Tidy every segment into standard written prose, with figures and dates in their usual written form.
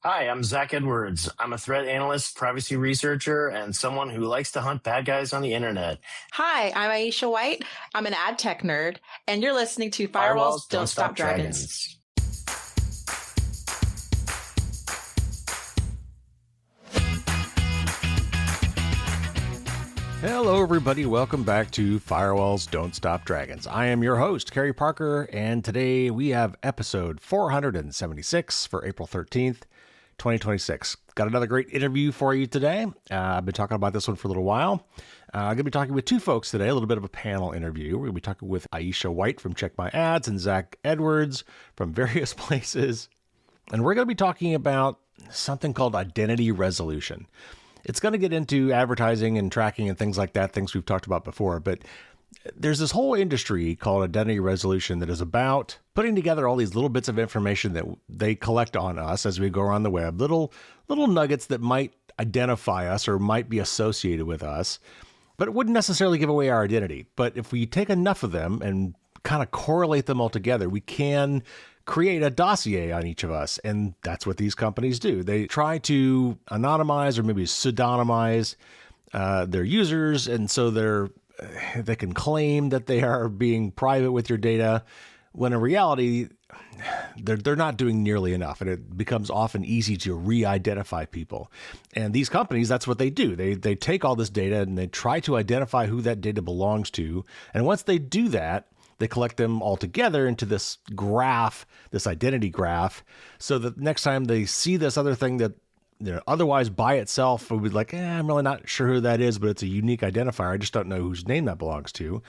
Hi, I'm Zach Edwards. I'm a threat analyst, privacy researcher, and someone who likes to hunt bad guys on the internet. Hi, I'm Iesha White. I'm an ad tech nerd, and you're listening to Firewalls Firewalls Don't Stop Dragons. Hello, everybody. Welcome back to Firewalls Don't Stop Dragons. I am your host, Kerry Parker, and today we have episode 476 for April 13th, 2026. Got another great interview for you today. I've been talking about this one for a little while. I'm going to be talking with two folks today, a little bit of a panel interview. We're going to be talking with Iesha White from Check My Ads and Zach Edwards from various places. And we're going to be talking about something called identity resolution. It's going to get into advertising and tracking and things like that, things we've talked about before. But there's this whole industry called identity resolution that is about putting together all these little bits of information that they collect on us as we go around the web, little nuggets that might identify us or might be associated with us, but it wouldn't necessarily give away our identity. But if we take enough of them and kind of correlate them all together, we can create a dossier on each of us. And that's what these companies do. They try to anonymize or maybe pseudonymize their users. And so they can claim that they are being private with your data, when in reality, they're not doing nearly enough. And it becomes often easy to re-identify people. And these companies, that's what they do. They take all this data and they try to identify who that data belongs to. And once they do that, they collect them all together into this graph, this identity graph, so that next time they see this other thing that otherwise by itself would be like, I'm really not sure who that is, but it's a unique identifier. I just don't know whose name that belongs to.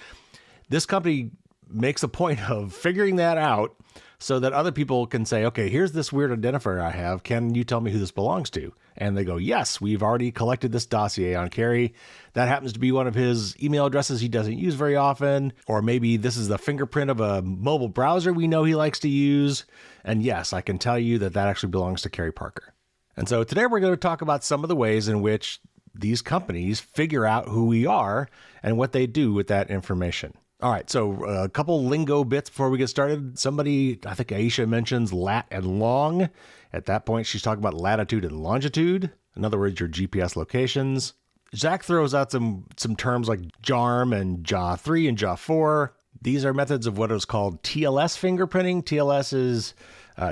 This company makes a point of figuring that out so that other people can say, okay, here's this weird identifier I have. Can you tell me who this belongs to? And they go, yes, we've already collected this dossier on Kerry. That happens to be one of his email addresses he doesn't use very often. Or maybe this is the fingerprint of a mobile browser we know he likes to use. And yes, I can tell you that actually belongs to Kerry Parker. And so today we're going to talk about some of the ways in which these companies figure out who we are and what they do with that information. All right, so a couple lingo bits before we get started. Somebody, I think Iesha mentions lat and long. At that point, she's talking about latitude and longitude. In other words, your GPS locations. Zach throws out some terms like JARM and JA3 and JA4. These are methods of what is called TLS fingerprinting. TLS is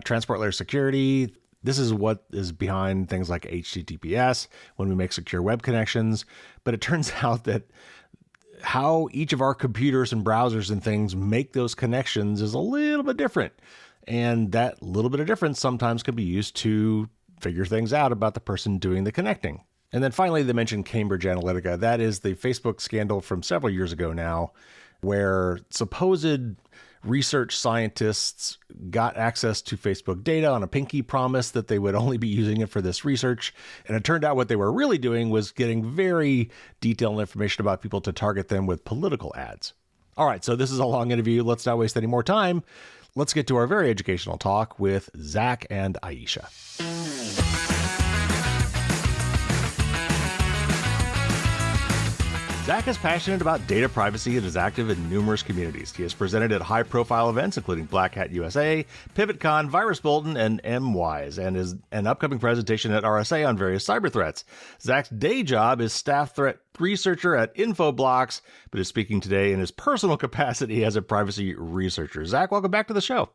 transport layer security. This is what is behind things like HTTPS when we make secure web connections. But it turns out that how each of our computers and browsers and things make those connections is a little bit different. And that little bit of difference sometimes can be used to figure things out about the person doing the connecting. And then finally, they mentioned Cambridge Analytica. That is the Facebook scandal from several years ago now, where supposed research scientists got access to Facebook data on a pinky promise that they would only be using it for this research. And it turned out what they were really doing was getting very detailed information about people to target them with political ads. All right, so this is a long interview. Let's not waste any more time. Let's get to our very educational talk with Zach and Iesha. Zach is passionate about data privacy and is active in numerous communities. He has presented at high-profile events including Black Hat USA, PivotCon, Virus Bulletin, and MWise, and is an upcoming presentation at RSA on various cyber threats. Zach's day job is staff threat researcher at Infoblox, but is speaking today in his personal capacity as a privacy researcher. Zach, welcome back to the show.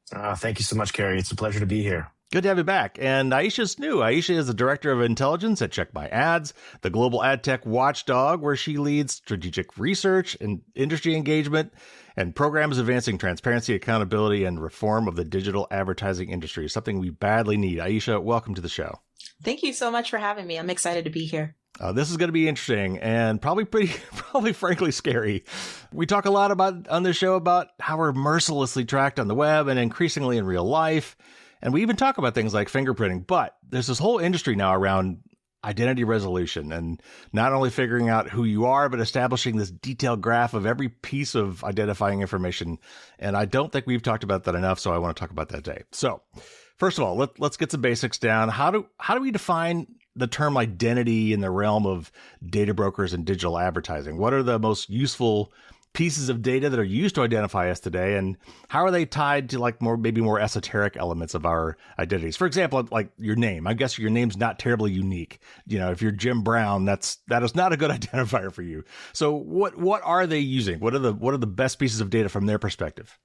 Thank you so much, Kerry. It's a pleasure to be here. Good to have you back. And Iesha's new. Iesha is the Director of Intelligence at Check My Ads, the global ad tech watchdog, where she leads strategic research and industry engagement and programs advancing transparency, accountability, and reform of the digital advertising industry, something we badly need. Iesha, welcome to the show. Thank you so much for having me. I'm excited to be here. This is going to be interesting and probably frankly scary. We talk a lot on this show about how we're mercilessly tracked on the web and increasingly in real life. And we even talk about things like fingerprinting, but there's this whole industry now around identity resolution and not only figuring out who you are, but establishing this detailed graph of every piece of identifying information. And I don't think we've talked about that enough, so I want to talk about that today. So first of all, let's get some basics down. How do we define the term identity in the realm of data brokers and digital advertising? What are the most useful pieces of data that are used to identify us today, and how are they tied to like maybe more esoteric elements of our identities? For example, like your name. I guess your name's not terribly unique. If you're Jim Brown, that is not a good identifier for you. So what are they using? What are the best pieces of data from their perspective?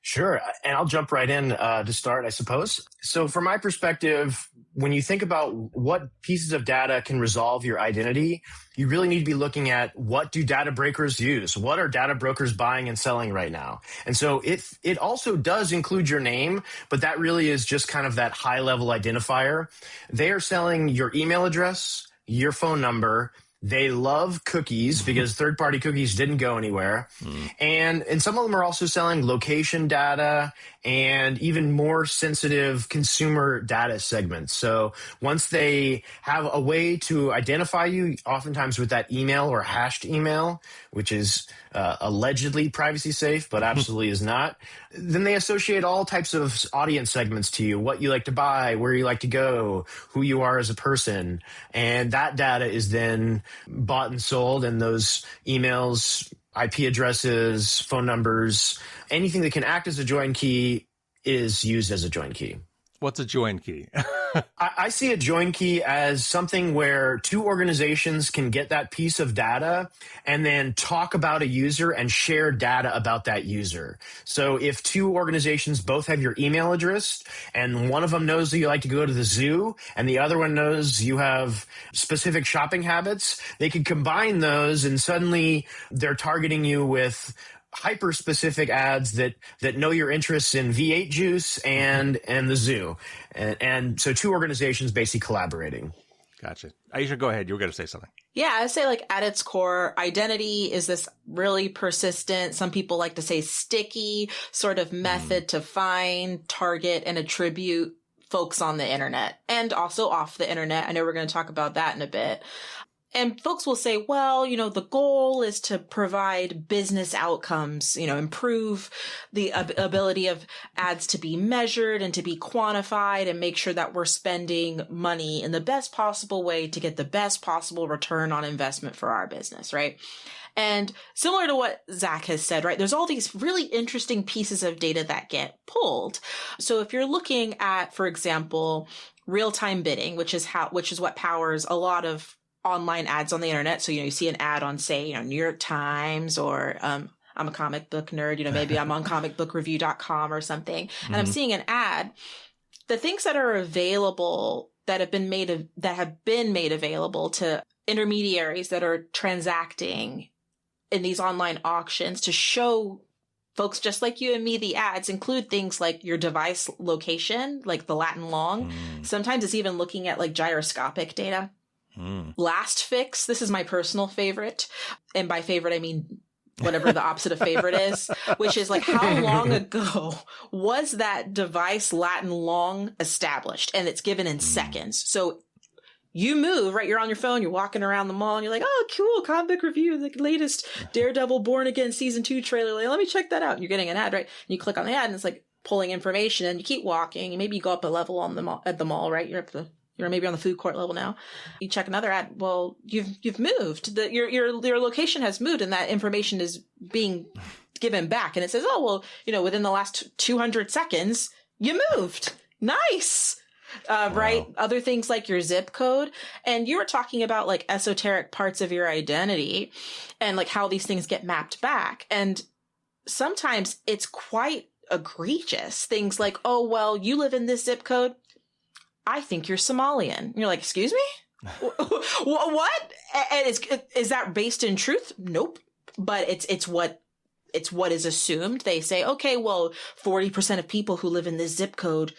Sure. And I'll jump right in to start, I suppose. So from my perspective, when you think about what pieces of data can resolve your identity, you really need to be looking at what do data brokers use? What are data brokers buying and selling right now? And so it also does include your name, but that really is just kind of that high level identifier. They are selling your email address, your phone number. They love cookies because third-party cookies didn't go anywhere. And some of them are also selling location data and even more sensitive consumer data segments. So once they have a way to identify you, oftentimes with that email or hashed email, which is allegedly privacy safe, but absolutely is not, then they associate all types of audience segments to you, what you like to buy, where you like to go, who you are as a person. And that data is then bought and sold, and those emails, IP addresses, phone numbers, anything that can act as a join key is used as a join key. What's a join key? I see a join key as something where two organizations can get that piece of data and then talk about a user and share data about that user. So if two organizations both have your email address and one of them knows that you like to go to the zoo and the other one knows you have specific shopping habits, they could combine those and suddenly they're targeting you with hyper-specific ads that know your interests in V8 juice and the zoo. And so two organizations basically collaborating. Gotcha. Iesha, go ahead. You were going to say something. Yeah, I'd say like at its core, identity is this really persistent, some people like to say sticky sort of method to find, target, and attribute folks on the internet and also off the internet. I know we're going to talk about that in a bit. And folks will say, well, the goal is to provide business outcomes, improve the ability of ads to be measured and to be quantified and make sure that we're spending money in the best possible way to get the best possible return on investment for our business, right? And similar to what Zach has said, right, there's all these really interesting pieces of data that get pulled. So if you're looking at, for example, real-time bidding, which is what powers a lot of online ads on the internet. So, you see an ad on, say, New York Times or, I'm a comic book nerd, maybe I'm on comicbookreview.com or something. And I'm seeing an ad. The things that are available that have been made available to intermediaries that are transacting in these online auctions to show folks just like you and me, the ads include things like your device location, like the Latin long. Sometimes it's even looking at like gyroscopic data. Last fix. This is my personal favorite. And by favorite, I mean whatever the opposite of favorite is, which is like how long ago was that device Latin long established? And it's given in seconds. So you move, right? You're on your phone, you're walking around the mall and you're like, oh, cool, comic book review, the latest Daredevil Born Again season 2 trailer. Like, let me check that out. And you're getting an ad, right? And you click on the ad and it's like pulling information and you keep walking and maybe you go up a level on the mall, at the mall, right? You're maybe on the food court level now. You check another ad. Well, you've moved. Your location has moved, and that information is being given back. And it says, oh well, within the last 200 seconds, you moved. Nice, right? Other things like your zip code, and you were talking about like esoteric parts of your identity, and like how these things get mapped back. And sometimes it's quite egregious. Things like, oh well, you live in this zip code. I think you're Somalian. And you're like, excuse me? What? And is that based in truth? Nope. But it's what is assumed. They say, okay, well, 40% of people who live in this zip code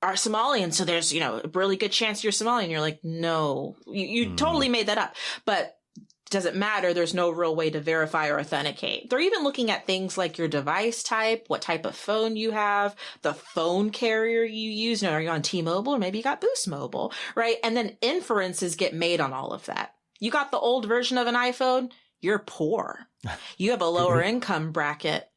are Somalian. So there's, a really good chance you're Somalian. You're like, no, you totally made that up. But doesn't matter. There's no real way to verify or authenticate. They're even looking at things like your device type, what type of phone you have, the phone carrier you use. Are you on T-Mobile or maybe you got Boost Mobile, right? And then inferences get made on all of that. You got the old version of an iPhone, you're poor. You have a lower income bracket.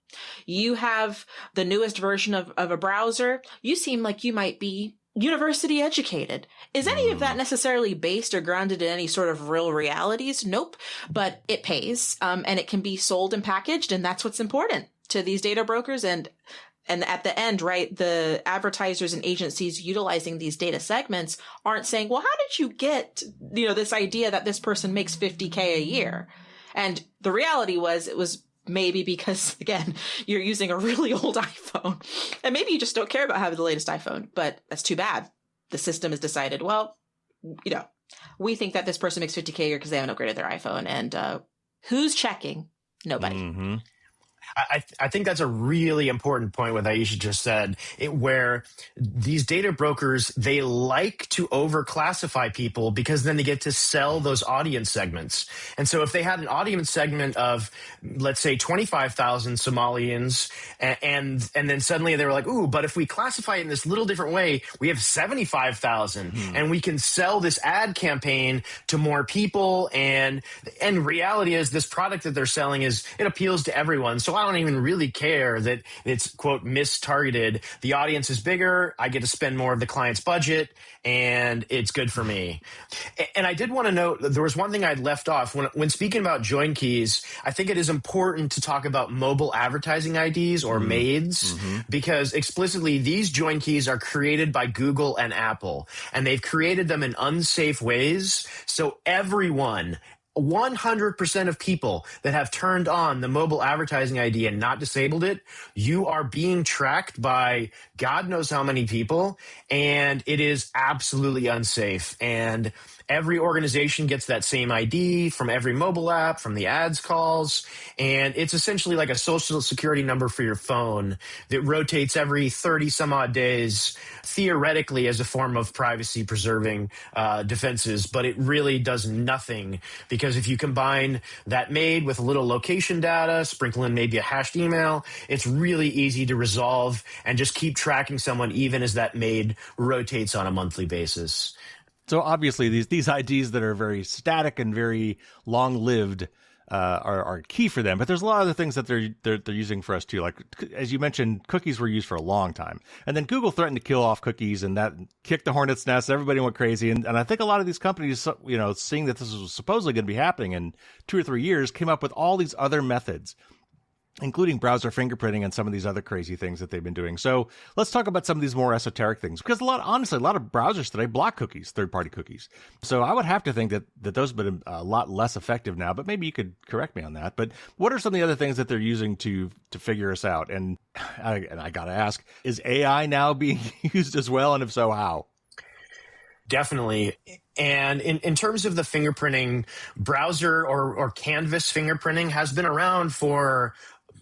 You have the newest version of a browser, you seem like you might be university educated. Is any of that necessarily based or grounded in any sort of real realities? Nope. But it pays, and it can be sold and packaged, and that's what's important to these data brokers. And at the end, right, the advertisers and agencies utilizing these data segments aren't saying, well, how did you get, this idea that this person makes $50K a year? And the reality was, it was maybe because, again, you're using a really old iPhone, and maybe you just don't care about having the latest iPhone, but that's too bad. The system has decided, well, we think that this person makes $50K a year because they haven't upgraded their iPhone. And who's checking? Nobody. Mm-hmm. I think that's a really important point what Iesha just said, where these data brokers, they like to overclassify people because then they get to sell those audience segments. And so if they had an audience segment of, let's say, 25,000 Somalians, and then suddenly they were like, ooh, but if we classify it in this little different way, we have 75,000 and we can sell this ad campaign to more people. And reality is this product that they're selling it appeals to everyone. So I don't even really care that it's, quote, mistargeted. The audience is bigger. I get to spend more of the client's budget, and it's good for me. And I did want to note that there was one thing I'd left off. When speaking about join keys, I think it is important to talk about mobile advertising IDs or MAIDs, because explicitly these join keys are created by Google and Apple, and they've created them in unsafe ways. So everyone, 100% of people that have turned on the mobile advertising ID and not disabled it, you are being tracked by God knows how many people, and it is absolutely unsafe. And every organization gets that same ID from every mobile app, from the ads calls, and it's essentially like a social security number for your phone that rotates every 30 some odd days, theoretically as a form of privacy preserving defenses, but it really does nothing, because if you combine that MAID with a little location data, sprinkle in maybe a hashed email, it's really easy to resolve and just keep tracking someone even as that MAID rotates on a monthly basis. So obviously these IDs that are very static and very long-lived are key for them. But there's a lot of other things that they're using for us too. Like, as you mentioned, cookies were used for a long time. And then Google threatened to kill off cookies, and that kicked the hornet's nest. Everybody went crazy. And I think a lot of these companies, seeing that this was supposedly going to be happening in 2 or 3 years, came up with all these other methods, including browser fingerprinting and some of these other crazy things that they've been doing. So let's talk about some of these more esoteric things, because a lot of browsers today block cookies, third-party cookies. So I would have to think that those have been a lot less effective now, but maybe you could correct me on that. But what are some of the other things that they're using to figure us out? And I got to ask, is AI now being used as well? And if so, how? Definitely. And in terms of the fingerprinting, browser or canvas fingerprinting has been around for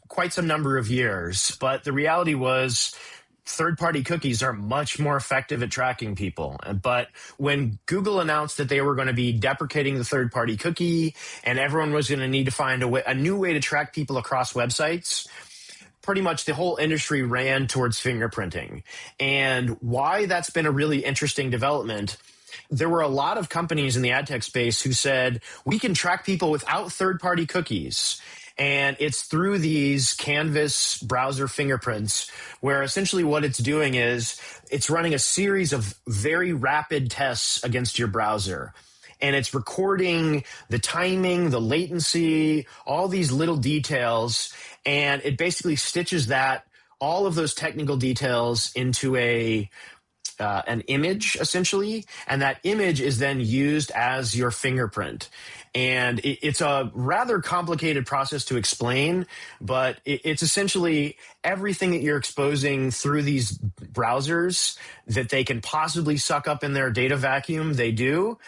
quite some number of years. But the reality was third-party cookies are much more effective at tracking people. But when Google announced that they were going to be deprecating the third-party cookie and everyone was going to need to find a new way to track people across websites, pretty much the whole industry ran towards fingerprinting. And why that's been a really interesting development, there were a lot of companies in the ad tech space who said, we can track people without third-party cookies. And it's through these canvas browser fingerprints, where essentially what it's doing is it's running a series of very rapid tests against your browser. And it's recording the timing, the latency, all these little details. And it basically stitches all of those technical details into an image, essentially. And that image is then used as your fingerprint. And it's a rather complicated process to explain, but it's essentially everything that you're exposing through these browsers that they can possibly suck up in their data vacuum, they do.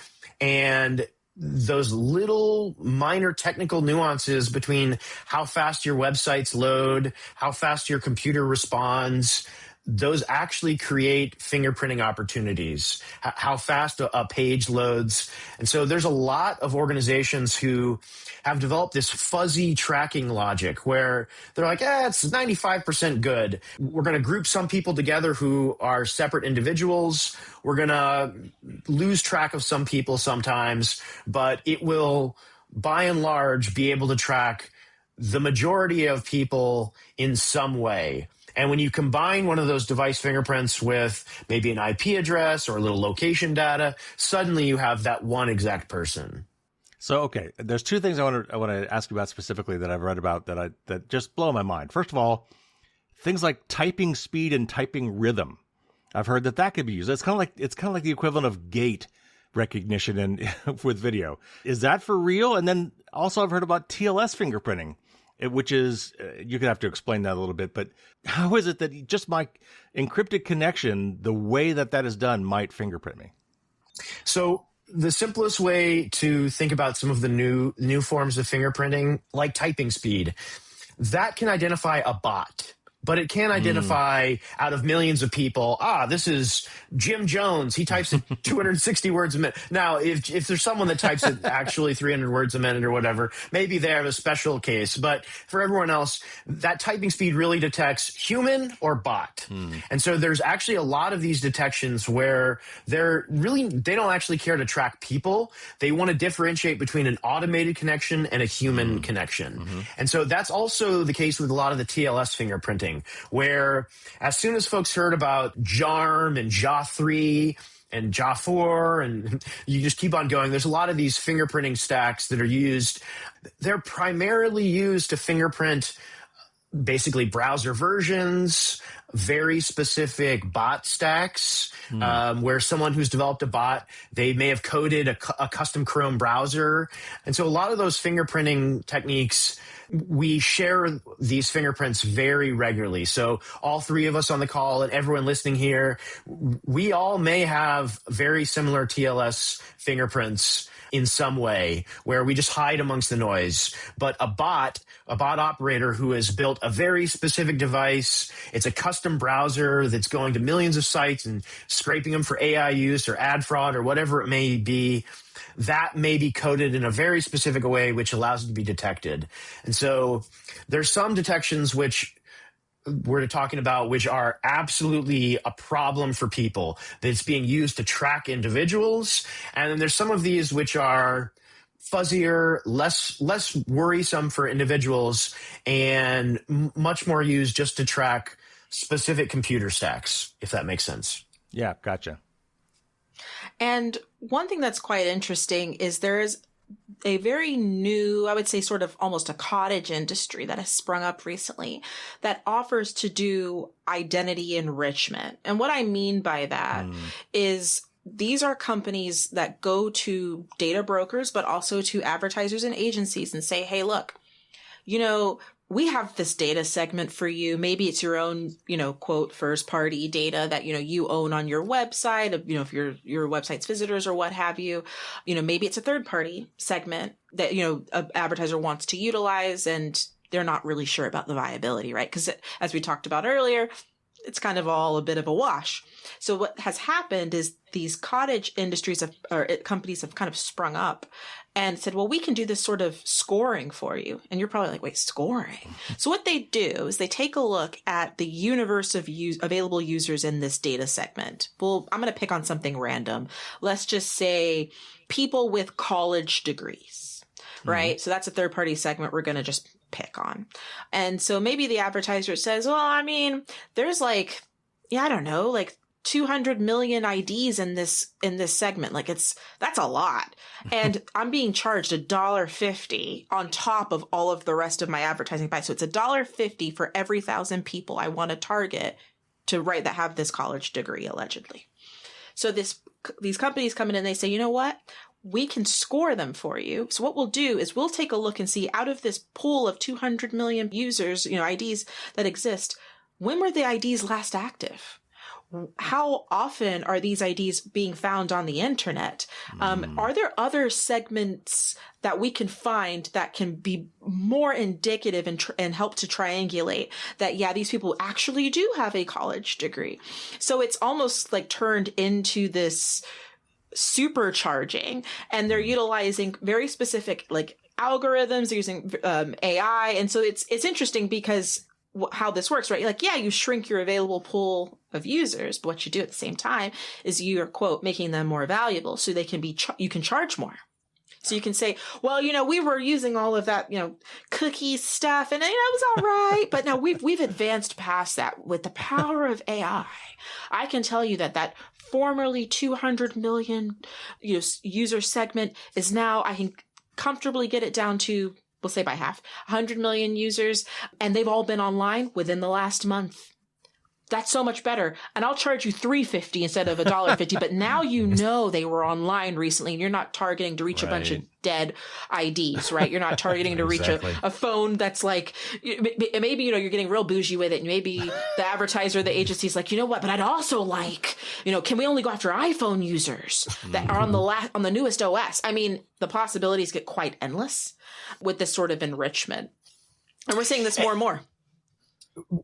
And those little minor technical nuances between how fast your websites load, how fast your computer responds, those actually create fingerprinting opportunities, how fast a page loads. And so there's a lot of organizations who have developed this fuzzy tracking logic where they're like, it's 95% good. We're going to group some people together who are separate individuals. We're going to lose track of some people sometimes, but it will, by and large, be able to track the majority of people in some way. And when you combine one of those device fingerprints with maybe an IP address or a little location data, suddenly you have that one exact person. So, okay, there's two things I want to ask you about specifically that I've read about that just blow my mind. First of all, things like typing speed and typing rhythm. I've heard that could be used. It's kind of like the equivalent of gait recognition with video. Is that for real? And then also I've heard about TLS fingerprinting, which is, you could have to explain that a little bit, but how is it that just my encrypted connection, the way that is done, might fingerprint me? So the simplest way to think about some of the new forms of fingerprinting, like typing speed, that can identify a bot. But it can identify out of millions of people, this is Jim Jones. He types at 260 words a minute. Now, if there's someone that types at actually 300 words a minute or whatever, maybe they have a special case. But for everyone else, that typing speed really detects human or bot. And so there's actually a lot of these detections where they don't actually care to track people. They want to differentiate between an automated connection and a human connection. And so that's also the case with a lot of the TLS fingerprinting, where as soon as folks heard about JARM and JA3 and JA4, and you just keep on going, there's a lot of these fingerprinting stacks that are used. They're primarily used to fingerprint basically browser versions, very specific bot stacks, where someone who's developed a bot, they may have coded a custom Chrome browser. And so a lot of those fingerprinting techniques, we share these fingerprints very regularly. So all three of us on the call and everyone listening here, we all may have very similar TLS fingerprints in some way, where we just hide amongst the noise. But a bot operator who has built a very specific device, it's a custom browser that's going to millions of sites and scraping them for AI use or ad fraud or whatever it may be, that may be coded in a very specific way, which allows it to be detected. And so there's some detections which we're talking about, which are absolutely a problem for people, that's being used to track individuals. And then there's some of these which are fuzzier, less worrisome for individuals, and much more used just to track specific computer stacks, if that makes sense. Yeah, gotcha. And one thing that's quite interesting is there is a very new, I would say sort of almost a cottage industry that has sprung up recently that offers to do identity enrichment. And what I mean by that is these are companies that go to data brokers, but also to advertisers and agencies and say, hey, look, we have this data segment for you. Maybe it's your own, quote, first party data that, you own on your website, if your website's visitors or what have you. Maybe it's a third party segment that, an advertiser wants to utilize and they're not really sure about the viability, right? Because as we talked about earlier, it's kind of all a bit of a wash. So what has happened is these cottage industries or companies have kind of sprung up and said, well, we can do this sort of scoring for you. And you're probably like, wait, scoring? So what they do is they take a look at the universe of available users in this data segment. Well, I'm going to pick on something random. Let's just say people with college degrees, right? So that's a third party segment we're going to just pick on. And so maybe the advertiser says, well, there's like 200 million IDs in this segment. That's a lot. And I'm being charged $1.50 on top of all of the rest of my advertising buy. So it's $1.50 for every 1,000 people I want to target that have this college degree, allegedly. So these companies come in and they say, you know what? We can score them for you. So what we'll do is we'll take a look and see, out of this pool of 200 million users, IDs that exist, when were the IDs last active? How often are these IDs being found on the internet? Are there other segments that we can find that can be more indicative and help to triangulate that, these people actually do have a college degree? So it's almost like turned into this supercharging, and they're utilizing very specific algorithms. They're using AI. And so it's interesting because how this works, right? You shrink your available pool of users, but what you do at the same time is you're, quote, making them more valuable so they can you can charge more. So you can say, well, we were using all of that, cookie stuff and it was all right. But now we've advanced past that with the power of AI. I can tell you that formerly 200 million user segment is now, I can comfortably get it down to, we'll say by half, 100 million users. And they've all been online within the last month. That's so much better. And I'll charge you $3.50 instead of $1.50. But now they were online recently and you're not targeting to reach a bunch of dead IDs, right? You're not targeting to reach a phone that's like, maybe, you're getting real bougie with it. And maybe the advertiser, the agency's like, you know what? But I'd also like, can we only go after iPhone users that are on the newest OS? I mean, the possibilities get quite endless with this sort of enrichment. And we're seeing this more and more.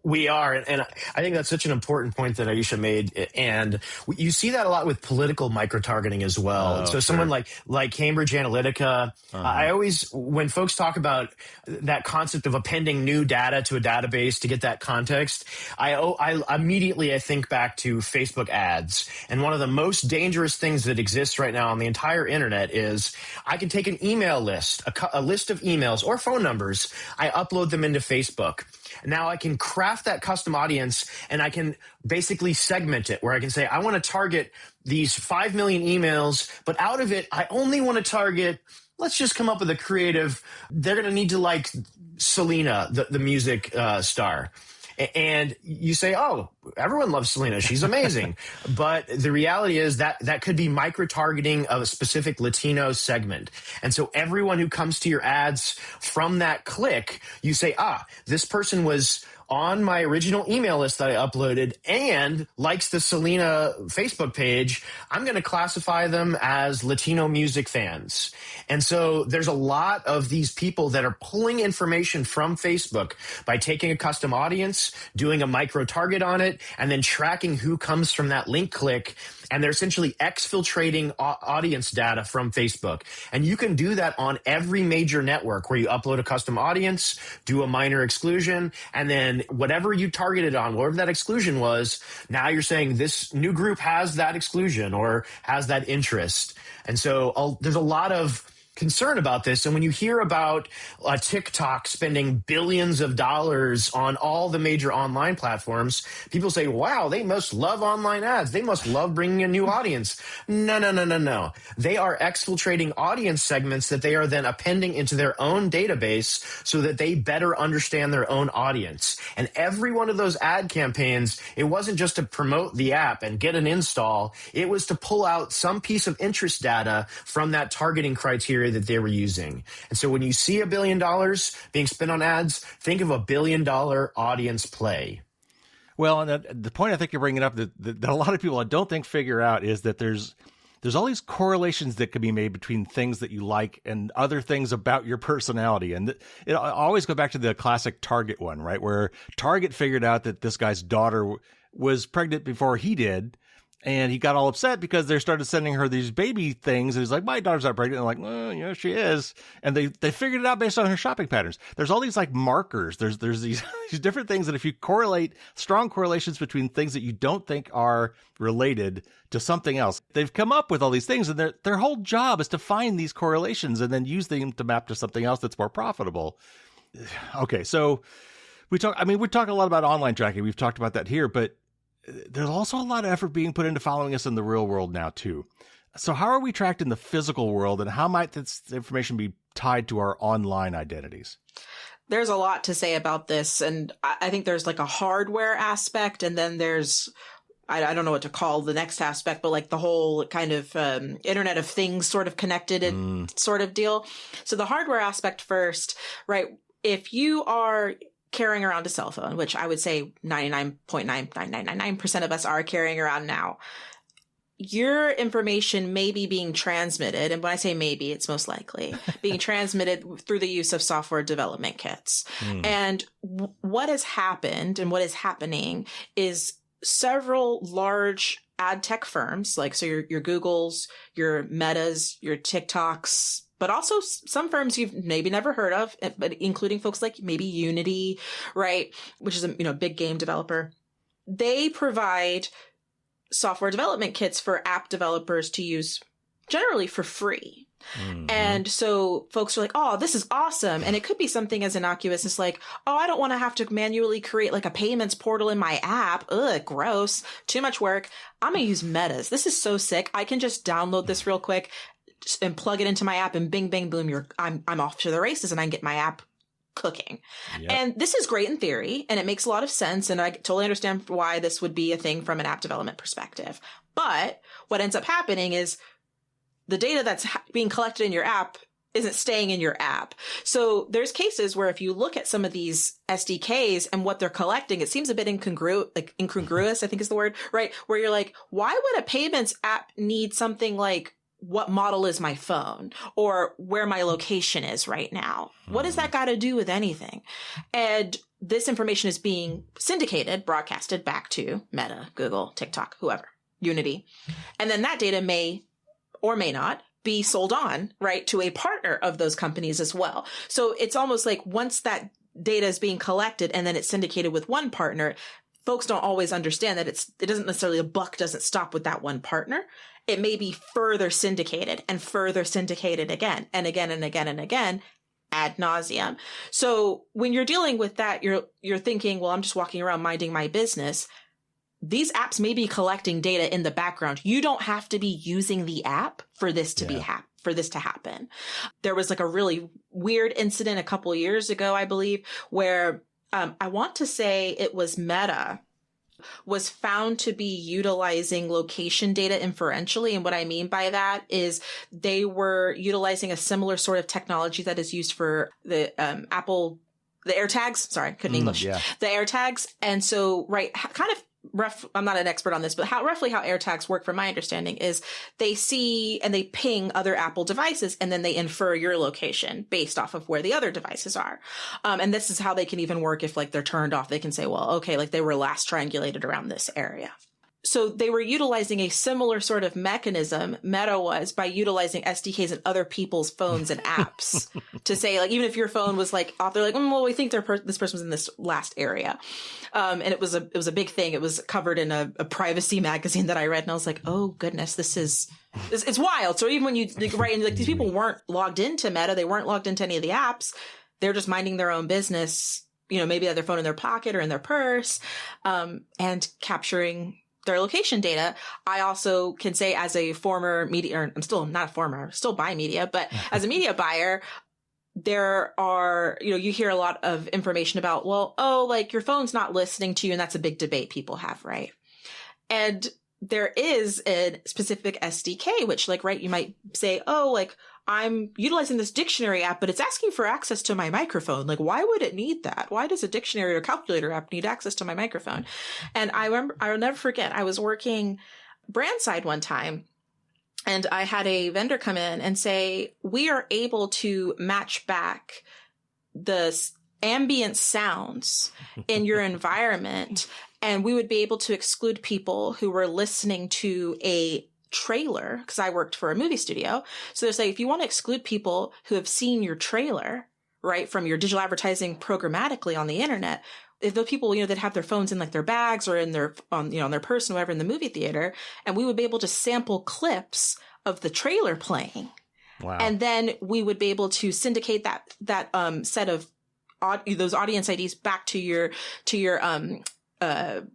We are. And I think that's such an important point that Iesha made. And you see that a lot with political micro-targeting as well. So someone like Cambridge Analytica, I always, when folks talk about that concept of appending new data to a database to get that context, I immediately think back to Facebook ads. And one of the most dangerous things that exists right now on the entire internet is I can take an email list, a list of emails or phone numbers. I upload them into Facebook. Now I can craft that custom audience and I can basically segment it where I can say, I want to target these 5 million emails, but out of it, I only want to target, let's just come up with a creative. They're going to need to like Selena, the music star. And you say, oh, everyone loves Selena. She's amazing. But the reality is that could be micro-targeting of a specific Latino segment. And so everyone who comes to your ads from that click, you say, this person was on my original email list that I uploaded and likes the Selena Facebook page. I'm going to classify them as Latino music fans. And so there's a lot of these people that are pulling information from Facebook by taking a custom audience, doing a micro target on it, and then tracking who comes from that link click. And they're essentially exfiltrating audience data from Facebook. And you can do that on every major network where you upload a custom audience, do a minor exclusion, and then whatever you targeted on, whatever that exclusion was, now you're saying this new group has that exclusion or has that interest. And so there's a lot of concern about this. And when you hear about TikTok spending billions of dollars on all the major online platforms, people say, wow, they must love online ads. They must love bringing a new audience. No. They are exfiltrating audience segments that they are then appending into their own database so that they better understand their own audience. And every one of those ad campaigns, it wasn't just to promote the app and get an install. It was to pull out some piece of interest data from that targeting criteria that they were using. And so when you see $1 billion being spent on ads, think of $1 billion audience play. Well, and the point I think you're bringing up that a lot of people I don't think figure out is that there's all these correlations that could be made between things that you like and other things about your personality. And I always go back to the classic Target one, right? Where Target figured out that this guy's daughter was pregnant before he did. And he got all upset because they started sending her these baby things. And he's like, my daughter's not pregnant. And they're like, well, yeah, she is. And they figured it out based on her shopping patterns. There's all these like markers. There's these different things that if you correlate, strong correlations between things that you don't think are related to something else. They've come up with all these things and their whole job is to find these correlations and then use them to map to something else that's more profitable. Okay. So we talk a lot about online tracking. We've talked about that here, but there's also a lot of effort being put into following us in the real world now, too. So how are we tracked in the physical world, and how might this information be tied to our online identities? There's a lot to say about this, and I think there's like a hardware aspect, and then there's, I don't know what to call the next aspect, but like the whole kind of Internet of Things sort of connected sort of deal. So the hardware aspect first, right? If you are carrying around a cell phone, which I would say 99.9999% of us are carrying around now, your information may be being transmitted. And when I say maybe, it's most likely being transmitted through the use of software development kits. And what has happened and what is happening is several large ad tech firms, like, so your Googles, your Metas, your TikToks, but also some firms you've maybe never heard of, but including folks like maybe Unity, right? Which is a big game developer. They provide software development kits for app developers to use generally for free. And so folks are like, oh, this is awesome. And it could be something as innocuous as like, oh, I don't want to have to manually create like a payments portal in my app. Ugh, gross. Too much work. I'm going to use metas. This is so sick. I can just download this real quick and plug it into my app and bing, bang, boom, I'm off to the races and I can get my app cooking. Yep. And this is great in theory and it makes a lot of sense. And I totally understand why this would be a thing from an app development perspective. But what ends up happening is the data that's being collected in your app isn't staying in your app. So there's cases where if you look at some of these SDKs and what they're collecting, it seems a bit incongruous, I think is the word, right? Where you're like, why would a payments app need something like what model is my phone or where my location is right now? What does that got to do with anything? And this information is being syndicated, broadcasted back to Meta, Google, TikTok, whoever, Unity. And then that data may or may not be sold on, right, to a partner of those companies as well. So it's almost like once that data is being collected and then it's syndicated with one partner, folks don't always understand that it doesn't necessarily, the buck doesn't stop with that one partner. It may be further syndicated again and again and again and again ad nauseum. So when you're dealing with that, you're thinking, well, I'm just walking around minding my business. These apps may be collecting data in the background. You don't have to be using the app for this to for this to happen. There was like a really weird incident a couple of years ago, I believe, where I want to say it was Meta was found to be utilizing location data inferentially. And what I mean by that is they were utilizing a similar sort of technology that is used for the Apple, the AirTags. Sorry, couldn't English. Yeah. The AirTags. And so, right, kind of I'm not an expert on this, but roughly how AirTags work from my understanding is they see and they ping other Apple devices and then they infer your location based off of where the other devices are. And this is how they can even work if like they're turned off. They can say, well, okay, like they were last triangulated around this area. So they were utilizing a similar sort of mechanism, Meta was, by utilizing SDKs in other people's phones and apps to say, like, even if your phone was like off, they're like, well, we think this person was in this last area. And it was a big thing. It was covered in a privacy magazine that I read. And I was like, oh, goodness, it's wild. So even when you write, and like these people weren't logged into Meta, they weren't logged into any of the apps. They're just minding their own business, you know, maybe they have their phone in their pocket or in their purse, and capturing their location data. I also can say as a former media, or I'm still not a former, still buy media, but as a media buyer, there are, you know, you hear a lot of information about, well, oh, like your phone's not listening to you. And that's a big debate people have, right? And there is a specific SDK, which like, right, you might say, oh, like I'm utilizing this dictionary app, but it's asking for access to my microphone. Like, why would it need that? Why does a dictionary or calculator app need access to my microphone? And I'll never forget, I was working brand side one time and I had a vendor come in and say, we are able to match back the ambient sounds in your environment. And we would be able to exclude people who were listening to a trailer, because I worked for a movie studio. So they're saying, if you want to exclude people who have seen your trailer, right, from your digital advertising programmatically on the internet, if the people, you know, that have their phones in like their bags or in their, on their person, whatever, in the movie theater, and we would be able to sample clips of the trailer playing. Wow. And then we would be able to syndicate that set of those audience IDs back to your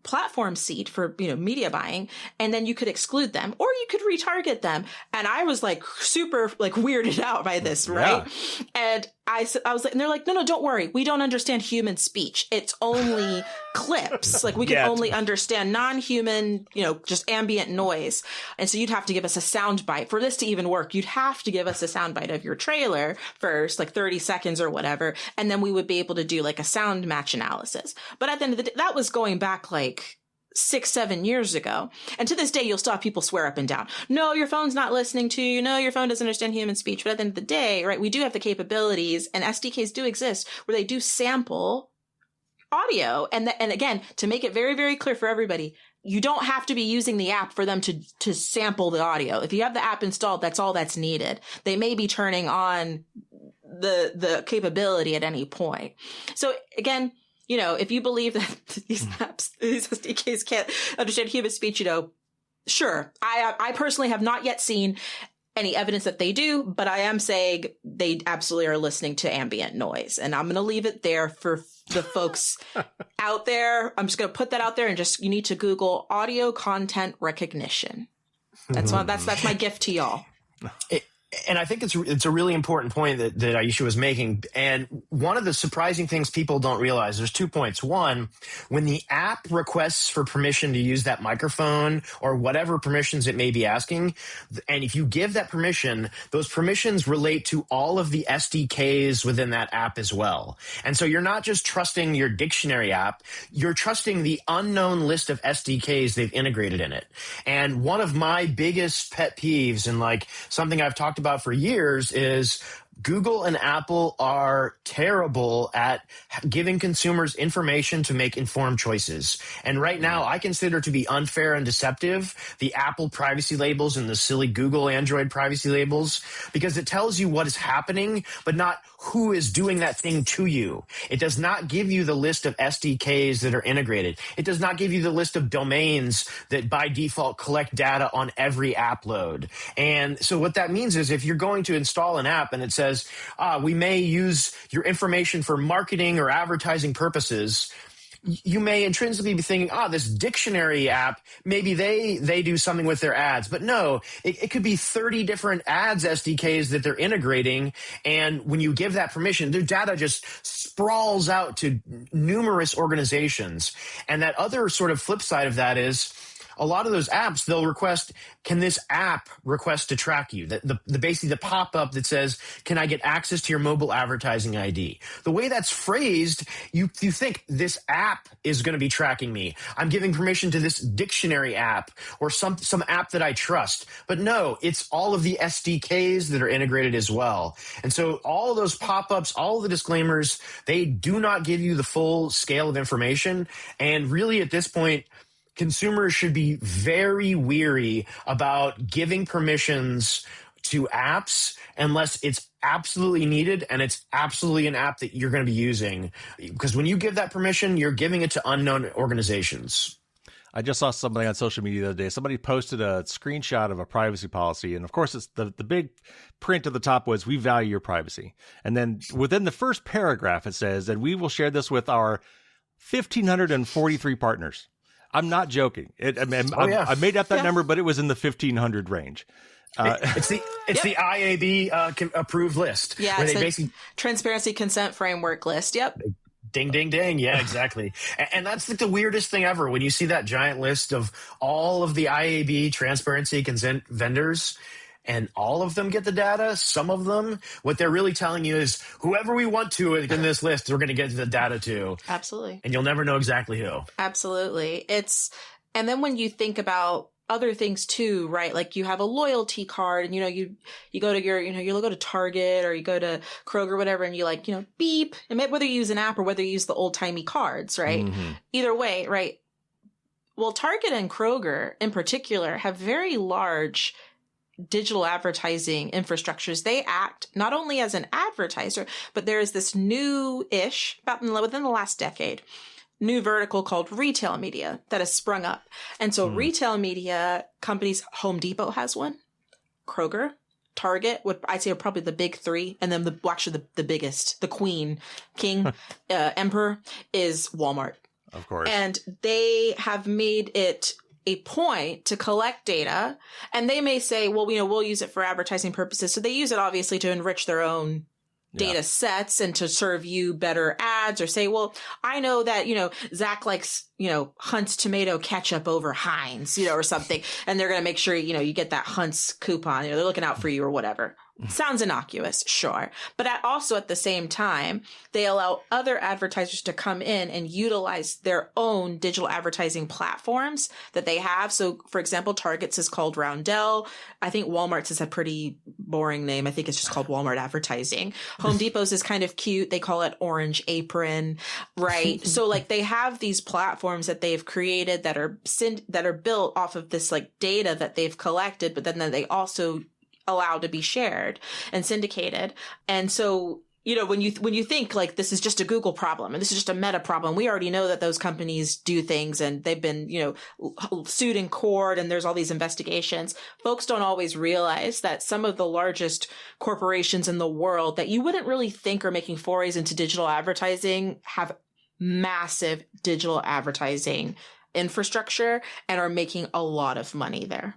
platform seed for, you know, media buying. And then you could exclude them or you could retarget them. And I was like super like weirded out by this. Right. Yeah. And I was like, and they're like, no, don't worry. We don't understand human speech. It's only clips. Like we can only understand non-human, you know, just ambient noise. And so you'd have to give us a sound bite for this to even work. You'd have to give us a sound bite of your trailer first, like 30 seconds or whatever. And then we would be able to do like a sound match analysis. But at the end of the day, that was going back like 6-7 years ago. And to this day, you'll still have people swear up and down. No, your phone's not listening to you. No, your phone doesn't understand human speech. But at the end of the day, right, we do have the capabilities and SDKs do exist where they do sample audio. And again, to make it very, very clear for everybody, you don't have to be using the app for them to sample the audio. If you have the app installed, that's all that's needed. They may be turning on the capability at any point. So again, you know, if you believe that these apps, these SDKs can't understand human speech, you know, sure. I personally have not yet seen any evidence that they do, but I am saying they absolutely are listening to ambient noise. And I'm going to leave it there for the folks out there. I'm just going to put that out there and you need to Google audio content recognition. That's my gift to y'all. And I think it's a really important point that Iesha was making. And one of the surprising things people don't realize, there's 2 points. One, when the app requests for permission to use that microphone or whatever permissions it may be asking, and if you give that permission, those permissions relate to all of the SDKs within that app as well. And so you're not just trusting your dictionary app, you're trusting the unknown list of SDKs they've integrated in it. And one of my biggest pet peeves, and like something I've talked about for years, is Google and Apple are terrible at giving consumers information to make informed choices. And right now, I consider to be unfair and deceptive the Apple privacy labels and the silly Google Android privacy labels, because it tells you what is happening, but not who is doing that thing to you. It does not give you the list of SDKs that are integrated. It does not give you the list of domains that by default collect data on every app load. And so what that means is if you're going to install an app and it says, we may use your information for marketing or advertising purposes, you may intrinsically be thinking, this dictionary app, maybe they do something with their ads. But no, it could be 30 different ads SDKs that they're integrating. And when you give that permission, their data just sprawls out to numerous organizations. And that other sort of flip side of that is, a lot of those apps, they'll request, can this app request to track you? Basically the pop-up that says, can I get access to your mobile advertising ID? The way that's phrased, you think this app is going to be tracking me. I'm giving permission to this dictionary app or some app that I trust. But no, it's all of the SDKs that are integrated as well. And so all of those pop-ups, all of the disclaimers, they do not give you the full scale of information. And really at this point, consumers should be very weary about giving permissions to apps unless it's absolutely needed and it's absolutely an app that you're going to be using. Because when you give that permission, you're giving it to unknown organizations. I just saw something on social media the other day. Somebody posted a screenshot of a privacy policy. And of course, it's the big print at the top was, we value your privacy. And then within the first paragraph, it says, and we will share this with our 1,543 partners. I'm not joking. I made up that number, but it was in the 1,500 range. It's the IAB approved list. Yeah, where it's they the basically Transparency Consent Framework list. Yep. Ding, ding, ding. Yeah, exactly. And that's like the weirdest thing ever. When you see that giant list of all of the IAB transparency consent vendors, and all of them get the data, some of them, what they're really telling you is whoever we want to in this list, we're going to get the data to. Absolutely. And you'll never know exactly who. Absolutely. And then when you think about other things too, right? Like you have a loyalty card and, you go to you go to Target or you go to Kroger, whatever, and you beep, and whether you use an app or whether you use the old timey cards, right? Mm-hmm. Either way, right? Well, Target and Kroger in particular have very large digital advertising infrastructures. They act not only as an advertiser, but there is this new-ish, about within the last decade, new vertical called retail media that has sprung up. And so retail media companies, Home Depot has one, Kroger, Target, I'd say are probably the big three. And then the biggest, the queen, king, emperor is Walmart. Of course. And they have made it a point to collect data, and they may say, well, we'll use it for advertising purposes. So they use it obviously to enrich their own data sets and to serve you better ads, or say, well, I know that, Zach likes, Hunt's tomato ketchup over Heinz, or something. And they're going to make sure, you get that Hunt's coupon, they're looking out for you or whatever. Sounds innocuous, sure. But also at the same time, they allow other advertisers to come in and utilize their own digital advertising platforms that they have. So, for example, Target's is called Roundel. I think Walmart's is a pretty boring name. I think it's just called Walmart Advertising. Home Depot's is kind of cute. They call it Orange Apron, right? So, they have these platforms that they've created that are built off of this data that they've collected, but then they also allowed to be shared and syndicated. And so when you think like this is just a Google problem and this is just a Meta problem, we already know that those companies do things and they've been, sued in court and there's all these investigations. Folks don't always realize that some of the largest corporations in the world that you wouldn't really think are making forays into digital advertising have massive digital advertising infrastructure and are making a lot of money there.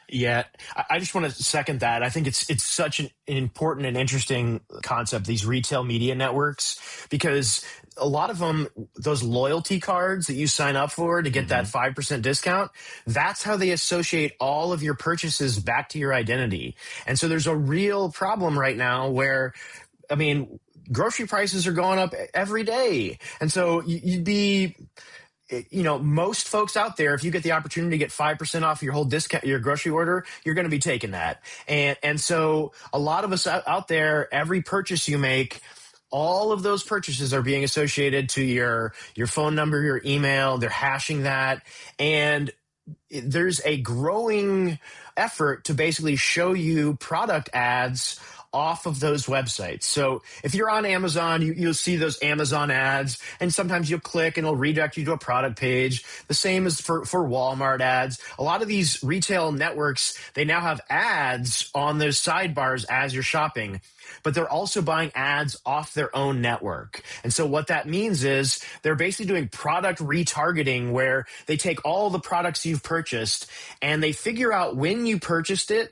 Yeah, I just want to second that. I think it's such an important and interesting concept, these retail media networks, because a lot of them, those loyalty cards that you sign up for to get that 5% discount, that's how they associate all of your purchases back to your identity. And so there's a real problem right now where, grocery prices are going up every day. And so you'd be... most folks out there, if you get the opportunity to get 5% off your whole discount, your grocery order, you're going to be taking that. And so a lot of us out there, every purchase you make, all of those purchases are being associated to your phone number, your email. They're hashing that. And there's a growing effort to basically show you product ads off of those websites. So if you're on Amazon, you'll see those Amazon ads, and sometimes you'll click and it'll redirect you to a product page. The same as for Walmart ads. A lot of these retail networks, they now have ads on those sidebars as you're shopping, but they're also buying ads off their own network. And so what that means is they're basically doing product retargeting, where they take all the products you've purchased and they figure out when you purchased it,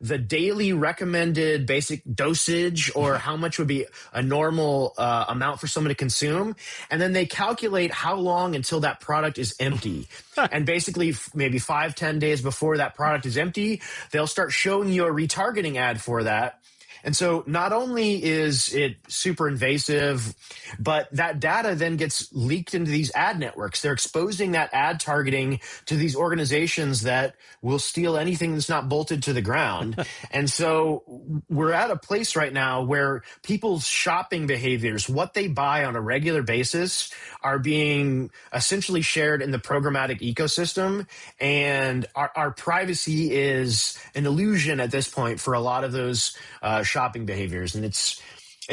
the daily recommended basic dosage, or how much would be a normal amount for someone to consume. And then they calculate how long until that product is empty. And basically maybe 5-10 days before that product is empty, they'll start showing you a retargeting ad for that. And so not only is it super invasive, but that data then gets leaked into these ad networks. They're exposing that ad targeting to these organizations that will steal anything that's not bolted to the ground. And so we're at a place right now where people's shopping behaviors, what they buy on a regular basis, are being essentially shared in the programmatic ecosystem. And our privacy is an illusion at this point for a lot of those shopping behaviors. And it's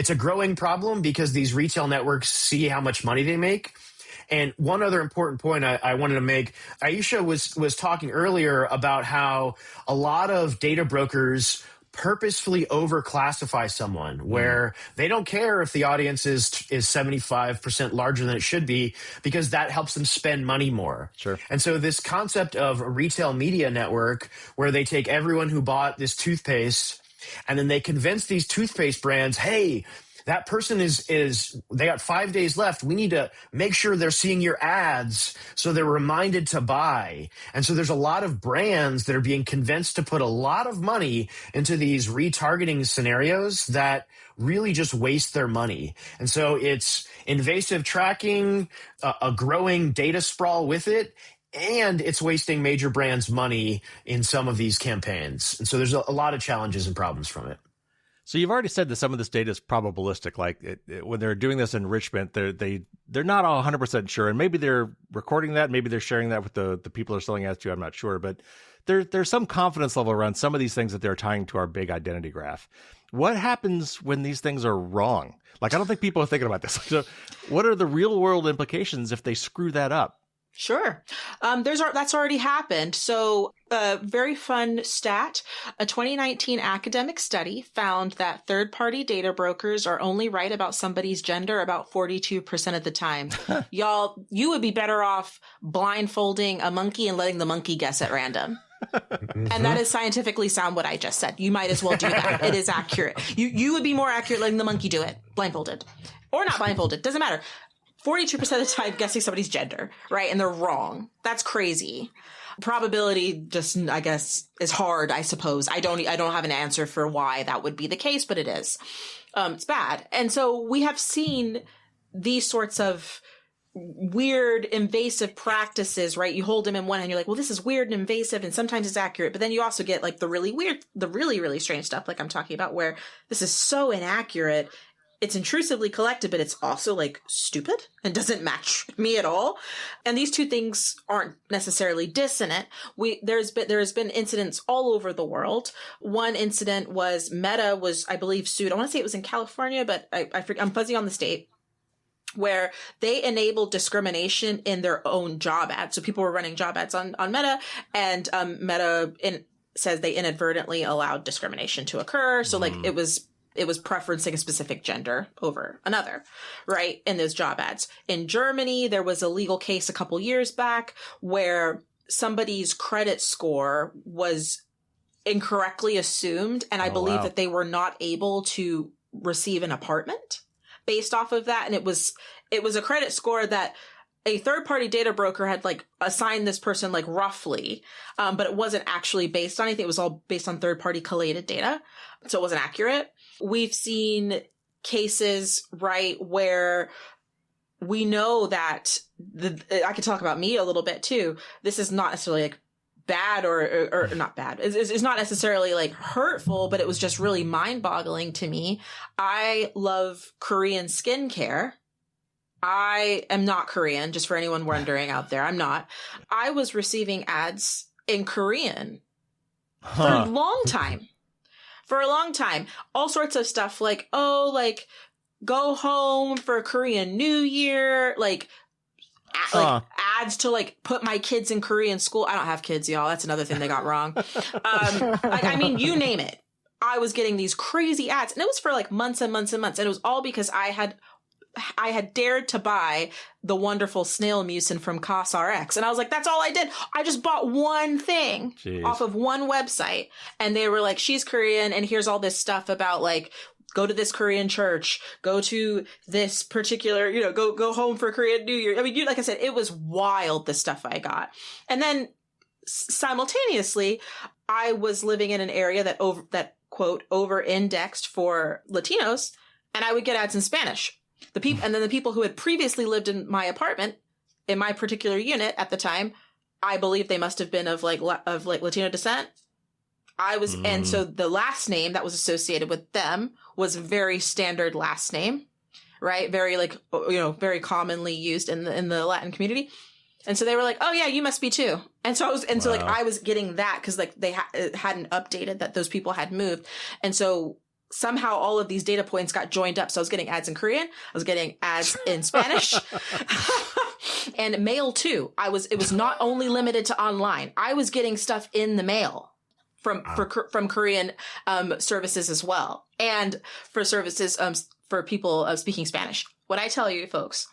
a growing problem because these retail networks see how much money they make. And one other important point I wanted to make, Iesha was talking earlier about how a lot of data brokers purposefully overclassify someone, where they don't care if the audience is 75% larger than it should be, because that helps them spend money more. Sure. And so this concept of a retail media network, where they take everyone who bought this toothpaste and then they convince these toothpaste brands, hey, that person they got 5 days left. We need to make sure they're seeing your ads so they're reminded to buy. And so there's a lot of brands that are being convinced to put a lot of money into these retargeting scenarios that really just waste their money. And so it's invasive tracking, a growing data sprawl with it, and it's wasting major brands' money in some of these campaigns. And so there's a lot of challenges and problems from it. So you've already said that some of this data is probabilistic. Like when they're doing this enrichment, they're not 100% sure, and maybe they're recording that, maybe they're sharing that with the people they're selling ads to. I'm not sure, but there's some confidence level around some of these things that they're tying to our big identity graph. What happens when these things are wrong? Like, I don't think people are thinking about this. So what are the real world implications if they screw that up? Sure. That's already happened. So very fun stat. A 2019 academic study found that third-party data brokers are only right about somebody's gender about 42% of the time. Y'all, you would be better off blindfolding a monkey and letting the monkey guess at random. And that is scientifically sound what I just said. You might as well do that. It is accurate. You would be more accurate letting the monkey do it, blindfolded. Or not blindfolded, doesn't matter. 42% of the time guessing somebody's gender, right? And they're wrong. That's crazy. Probability just, I guess, is hard, I suppose. I don't have an answer for why that would be the case, but it is. It's bad. And so we have seen these sorts of weird, invasive practices, right? You hold them in one hand, you're like, well, this is weird and invasive, and sometimes it's accurate. But then you also get like the really weird, the really, really strange stuff like I'm talking about, where this is so inaccurate. it's intrusively collected, but it's also like stupid and doesn't match me at all. And these two things aren't necessarily dissonant. There's been incidents all over the world. One incident was Meta was, I believe, sued. I want to say it was in California, but I'm fuzzy on the state, where they enabled discrimination in their own job ads. So people were running job ads on Meta, and Meta says they inadvertently allowed discrimination to occur. So like it was preferencing a specific gender over another, right? In those job ads. In Germany, there was a legal case a couple years back where somebody's credit score was incorrectly assumed. And I believe that they were not able to receive an apartment based off of that. And it was a credit score that a third-party data broker had like assigned this person like roughly, but it wasn't actually based on anything. It was all based on third-party collated data. So it wasn't accurate. We've seen cases, right, where we know that I could talk about me a little bit too. This is not necessarily like bad or not bad. It's not necessarily like hurtful, but it was just really mind-boggling to me. I love Korean skincare. I am not Korean, just for anyone wondering out there. I'm not. I was receiving ads in Korean for a long time. For a long time. All sorts of stuff like, go home for Korean New Year, like ads to like put my kids in Korean school. I don't have kids, y'all. That's another thing they got wrong. You name it. I was getting these crazy ads, and it was for like months and months and months. And it was all because I had dared to buy the wonderful snail mucin from CosRx. And I was like, that's all I did. I just bought one thing off of one website. And they were like, she's Korean, and here's all this stuff about like, go to this Korean church, go to this particular, go home for Korean New Year. I mean, like I said, it was wild, the stuff I got. And then simultaneously, I was living in an area that quote, over-indexed for Latinos, and I would get ads in Spanish. And then the people who had previously lived in my apartment, in my particular unit at the time, I believe they must have been of Latino descent. And so the last name that was associated with them was a very standard last name, right? Very very commonly used in the Latin community. And so they were like, oh yeah, you must be too. And so I was getting that because like they hadn't updated that those people had moved. And so somehow all of these data points got joined up. So I was getting ads in Korean. I was getting ads in Spanish and mail too. It was not only limited to online. I was getting stuff in the mail from Korean services as well. And for services for people speaking Spanish. What I tell you folks,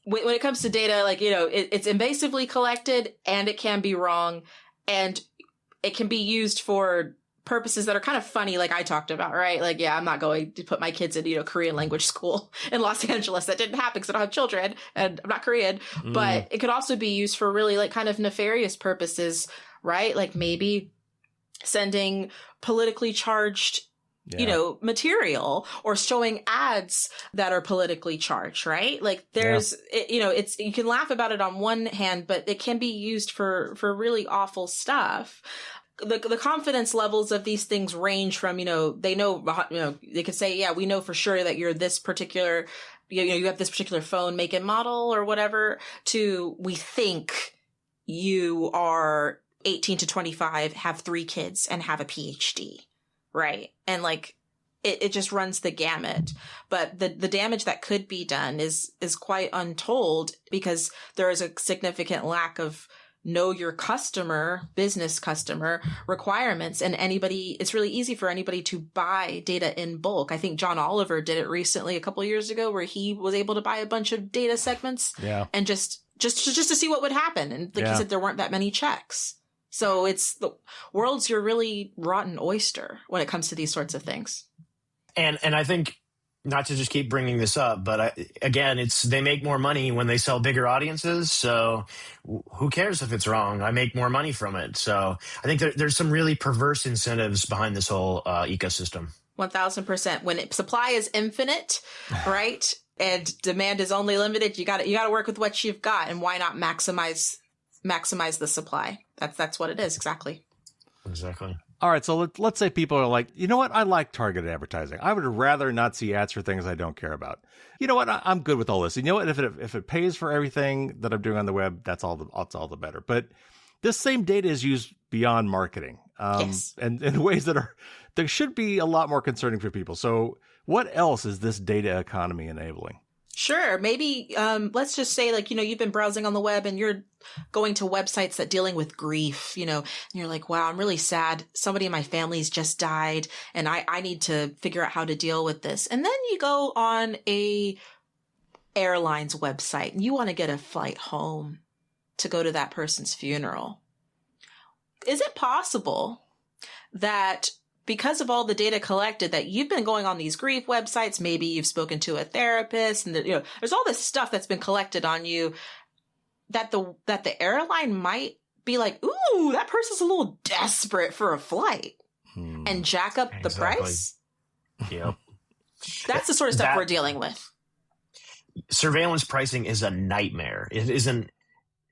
when it comes to data, like, it's invasively collected and it can be wrong and it can be used for purposes that are kind of funny, like I talked about, right? Like, yeah, I'm not going to put my kids in, Korean language school in Los Angeles. That didn't happen because I don't have children and I'm not Korean. But it could also be used for really like kind of nefarious purposes, right? Like maybe sending politically charged, material or showing ads that are politically charged, right? Like there's, you can laugh about it on one hand, but it can be used for really awful stuff. The confidence levels of these things range from, they know, they could say, yeah, we know for sure that you're this particular, you have this particular phone make and model or whatever, to we think you are 18 to 25, have 3 kids and have a PhD, right? And like, it just runs the gamut. But the damage that could be done is quite untold because there is a significant lack of know your customer, business customer requirements. And it's really easy for anybody to buy data in bulk. I think John Oliver did it recently a couple of years ago where he was able to buy a bunch of data segments and just to see what would happen. And like you said, there weren't that many checks. So it's the world's your really rotten oyster when it comes to these sorts of things. And I think, not to just keep bringing this up, but they make more money when they sell bigger audiences. So who cares if it's wrong? I make more money from it. So I think there's some really perverse incentives behind this whole ecosystem. 1000%. When supply is infinite, right? And demand is only limited, you got to work with what you've got. And why not maximize the supply? That's what it is. Exactly. All right, so let's say people are like, you know what? I like targeted advertising. I would rather not see ads for things I don't care about. You know what? I'm good with all this. You know what? If it pays for everything that I'm doing on the web, that's all the better. But this same data is used beyond marketing, Yes. and in ways that should be a lot more concerning for people. So what else is this data economy enabling? Sure. Maybe let's just say, like, you've been browsing on the web and you're going to websites that dealing with grief, and you're like, wow, I'm really sad. Somebody in my family's just died and I need to figure out how to deal with this. And then you go on a airline's website and you want to get a flight home to go to that person's funeral. Is it possible that because of all the data collected that you've been going on these grief websites, maybe you've spoken to a therapist and there's all this stuff that's been collected on you that the airline might be like, ooh, that person's a little desperate for a flight and jack up the price? Yep. That's the sort of stuff we're dealing with. Surveillance pricing is a nightmare. It is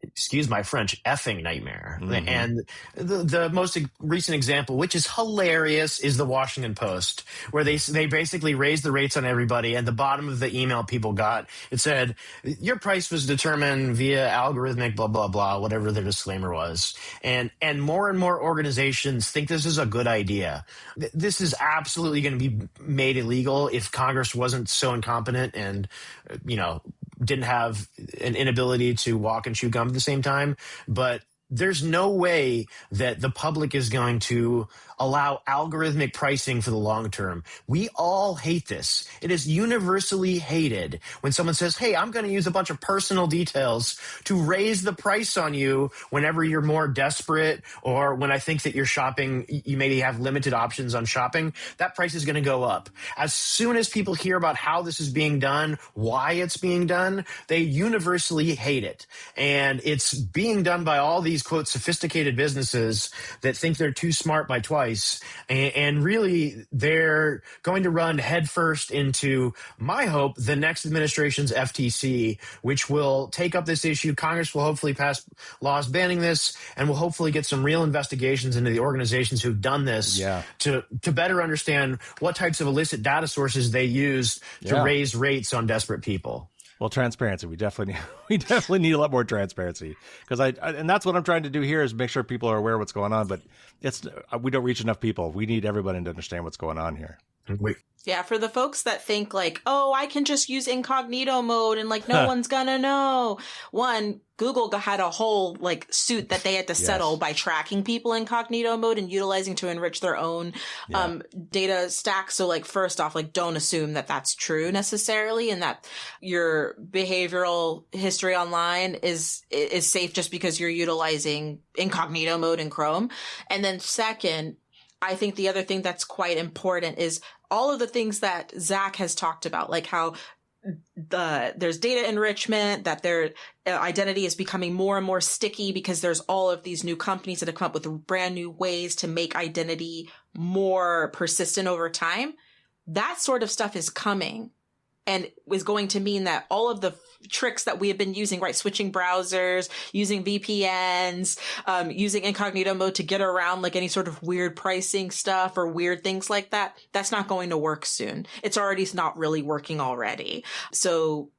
excuse my French, effing nightmare. Mm-hmm. And the most recent example, which is hilarious, is the Washington Post, where they basically raised the rates on everybody. And the bottom of the email people got, it said, your price was determined via algorithmic, blah, blah, blah, whatever their disclaimer was. And more organizations think this is a good idea. This is absolutely going to be made illegal if Congress wasn't so incompetent and, didn't have an inability to walk and chew gum at the same time. But there's no way that the public is going to allow algorithmic pricing for the long term. We all hate this. It is universally hated when someone says, hey, I'm going to use a bunch of personal details to raise the price on you whenever you're more desperate, or when I think that you're shopping, you maybe have limited options on shopping. That price is going to go up. As soon as people hear about how this is being done, why it's being done, they universally hate it. And it's being done by all these, quote, sophisticated businesses that think they're too smart by twice. And really, they're going to run headfirst into, my hope, the next administration's FTC, which will take up this issue. Congress will hopefully pass laws banning this, and will hopefully get some real investigations into the organizations who've done this to better understand what types of illicit data sources they use to raise rates on desperate people. Well, transparency. We definitely need a lot more transparency, because and that's what I'm trying to do here, is make sure people are aware of what's going on. But we don't reach enough people. We need everybody to understand what's going on here. Yeah, for the folks that think like, oh, I can just use incognito mode and like no one's gonna know. One, Google had a whole like suit that they had to settle by tracking people incognito mode and utilizing to enrich their own data stack. So like, first off, like, don't assume that that's true necessarily, and that your behavioral history online is safe just because you're utilizing incognito mode in Chrome. And then second, I think the other thing that's quite important is all of the things that Zach has talked about, like how there's data enrichment, that their identity is becoming more and more sticky because there's all of these new companies that have come up with brand new ways to make identity more persistent over time. That sort of stuff is coming, and is going to mean that all of the tricks that we have been using, right? Switching browsers, using VPNs, using incognito mode to get around like any sort of weird pricing stuff or weird things like that. That's not going to work soon. It's already not really working already. So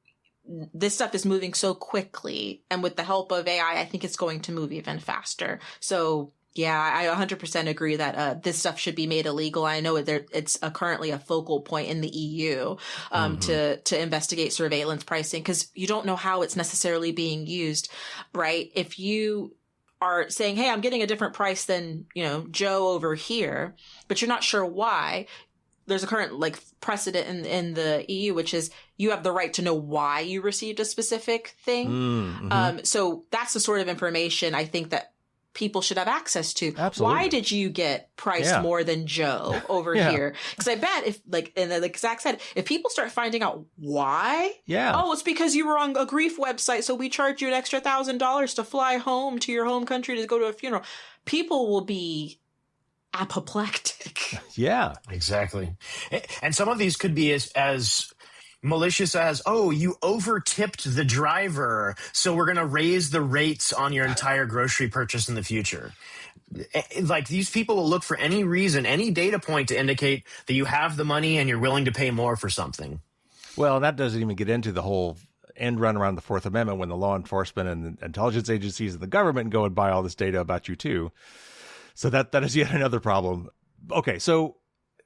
this stuff is moving so quickly. And with the help of AI, I think it's going to move even faster. So yeah, I 100% agree that this stuff should be made illegal. I know it's currently a focal point in the EU to investigate surveillance pricing, because you don't know how it's necessarily being used, right? If you are saying, hey, I'm getting a different price than, Joe over here, but you're not sure why, there's a current like precedent in the EU, which is you have the right to know why you received a specific thing. Mm-hmm. So that's the sort of information I think that people should have access to. Absolutely. Why did you get priced more than Joe over here? Because I bet if like Zach said, if people start finding out why, it's because you were on a grief website, so we charge you an extra $1,000 to fly home to your home country to go to a funeral. People will be apoplectic. Yeah, exactly. And some of these could be as malicious as, oh, you over-tipped the driver, so we're going to raise the rates on your entire grocery purchase in the future. like these people will look for any reason, any data point to indicate that you have the money and you're willing to pay more for something. Well, that doesn't even get into the whole end run around the Fourth Amendment when the law enforcement and the intelligence agencies and the government go and buy all this data about you too. So that is yet another problem. Okay, so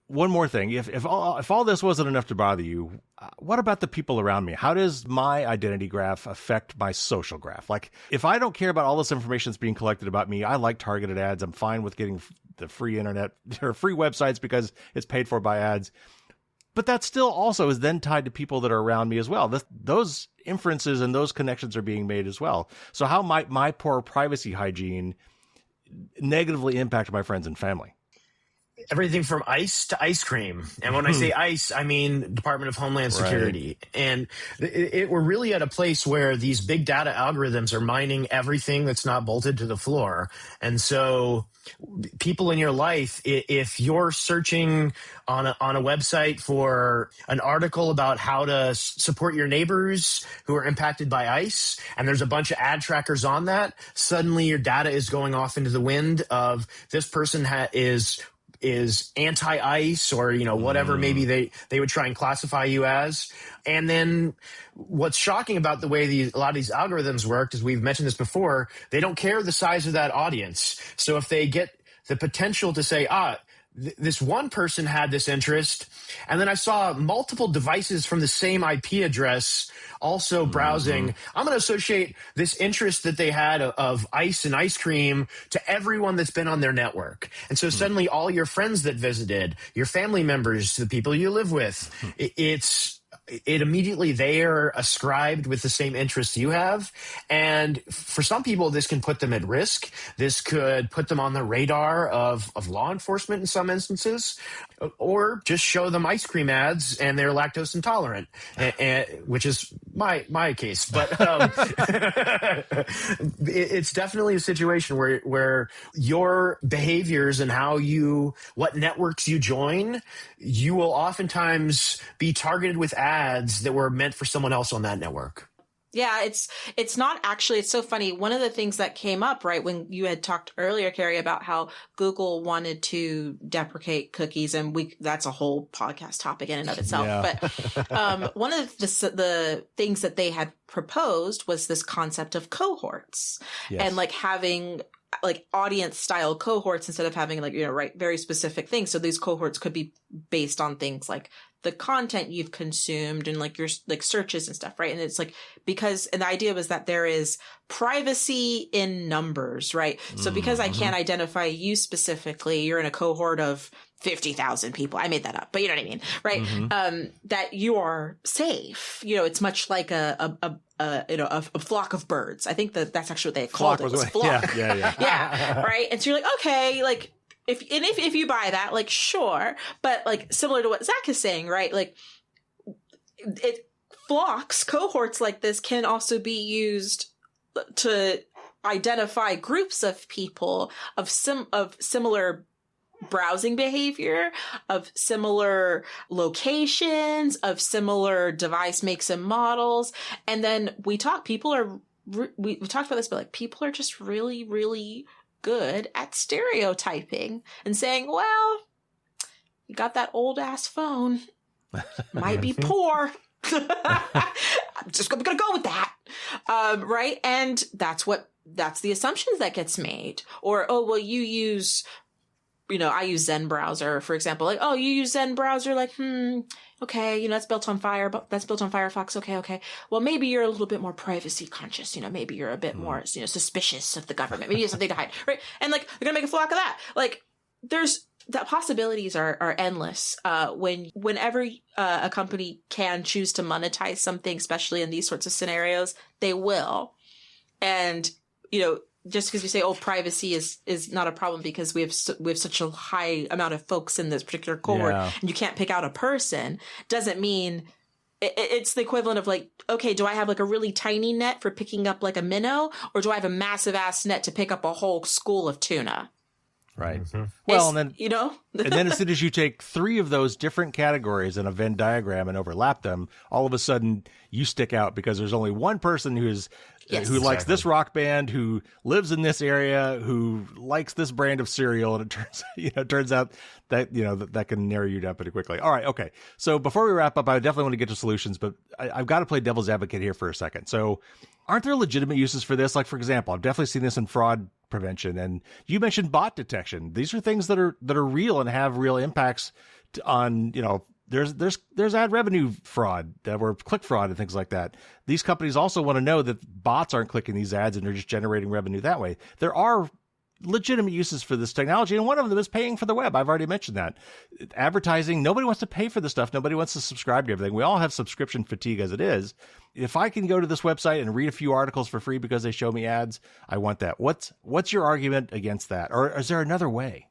one more thing. If all this wasn't enough to bother you, what about the people around me? How does my identity graph affect my social graph? Like, if I don't care about all this information that's being collected about me, I like targeted ads. I'm fine with getting the free internet or free websites because it's paid for by ads. But that still also is then tied to people that are around me as well. Those inferences and those connections are being made as well. So how might my poor privacy hygiene negatively impact my friends and family? Everything from ice to ice cream. And when I say ice, I mean Department of Homeland Security. Right. And we're really at a place where these big data algorithms are mining everything that's not bolted to the floor. And so people in your life, if you're searching on a website for an article about how to support your neighbors who are impacted by ice, and there's a bunch of ad trackers on that, suddenly your data is going off into the wind of this person is anti-ice or, whatever maybe they would try and classify you as. And then what's shocking about the way a lot of these algorithms work, as we've mentioned this before, they don't care the size of that audience. So if they get the potential to say, this one person had this interest, and then I saw multiple devices from the same IP address also browsing, I'm going to associate this interest that they had of ice and ice cream to everyone that's been on their network. And so suddenly all your friends that visited, your family members, the people you live with, it immediately they are ascribed with the same interests you have. And for some people, this can put them at risk. This could put them on the radar of law enforcement in some instances, or just show them ice cream ads and they're lactose intolerant, which is my case. But it's definitely a situation where your behaviors and what networks you join, you will oftentimes be targeted with ads that were meant for someone else on that network. Yeah, it's not actually, it's so funny. One of the things that came up, right, when you had talked earlier, Carrie, about how Google wanted to deprecate cookies, and that's a whole podcast topic in and of itself. Yeah. But one of the things that they had proposed was this concept of cohorts. Yes. And like having like audience style cohorts instead of having very specific things. So these cohorts could be based on things like the content you've consumed and like your like searches and stuff, right? And it's like and the idea was that there is privacy in numbers, right? So because I can't identify you specifically, you're in a cohort of 50,000 people. I made that up, but you know what I mean, right? That you are safe. It's much like a flock of birds. I think that's actually what they called it. Was flock. Yeah. Yeah. Right. And so you're like, okay, like if you buy that, like, sure. But like similar to what Zach is saying, right? Like cohorts like this can also be used to identify groups of people of similar browsing behavior, of similar locations, of similar device makes and models. And then we talked about this, but like people are just really, really good at stereotyping and saying, well, you got that old ass phone, might be poor. I'm just gonna go with that. Right. And that's the assumptions that gets made. Or, oh, well, you use, I use Zen browser, for example. Like, oh, you use Zen browser? Like, okay, that's built on that's built on Firefox. Okay. Well, maybe you're a little bit more privacy conscious. Maybe you're a bit more, suspicious of the government. Maybe you have something to hide, right? And like, they're gonna make a flock of that. Like, the possibilities are endless. Whenever a company can choose to monetize something, especially in these sorts of scenarios, they will. And, just because we say, oh, privacy is not a problem because we have such a high amount of folks in this particular cohort, and you can't pick out a person, doesn't mean it's the equivalent of like, okay, do I have like a really tiny net for picking up like a minnow, or do I have a massive ass net to pick up a whole school of tuna? Right. Well, and then, and then as soon as you take 3 of those different categories in a Venn diagram and overlap them, all of a sudden you stick out because there's only one person who is Yes. who likes Exactly. this rock band, who lives in this area, who likes this brand of cereal, and it turns out that that can narrow you down pretty quickly. All right, okay. So before we wrap up, I definitely want to get to solutions, but I've got to play devil's advocate here for a second. So, aren't there legitimate uses for this? Like, for example, I've definitely seen this in fraud prevention, and you mentioned bot detection. These are things that are real and have real impacts on There's ad revenue fraud or click fraud and things like that. These companies also want to know that bots aren't clicking these ads and they're just generating revenue that way. There are legitimate uses for this technology, and one of them is paying for the web. I've already mentioned that. Advertising, nobody wants to pay for this stuff. Nobody wants to subscribe to everything. We all have subscription fatigue as it is. If I can go to this website and read a few articles for free because they show me ads, I want that. What's your argument against that? Or is there another way?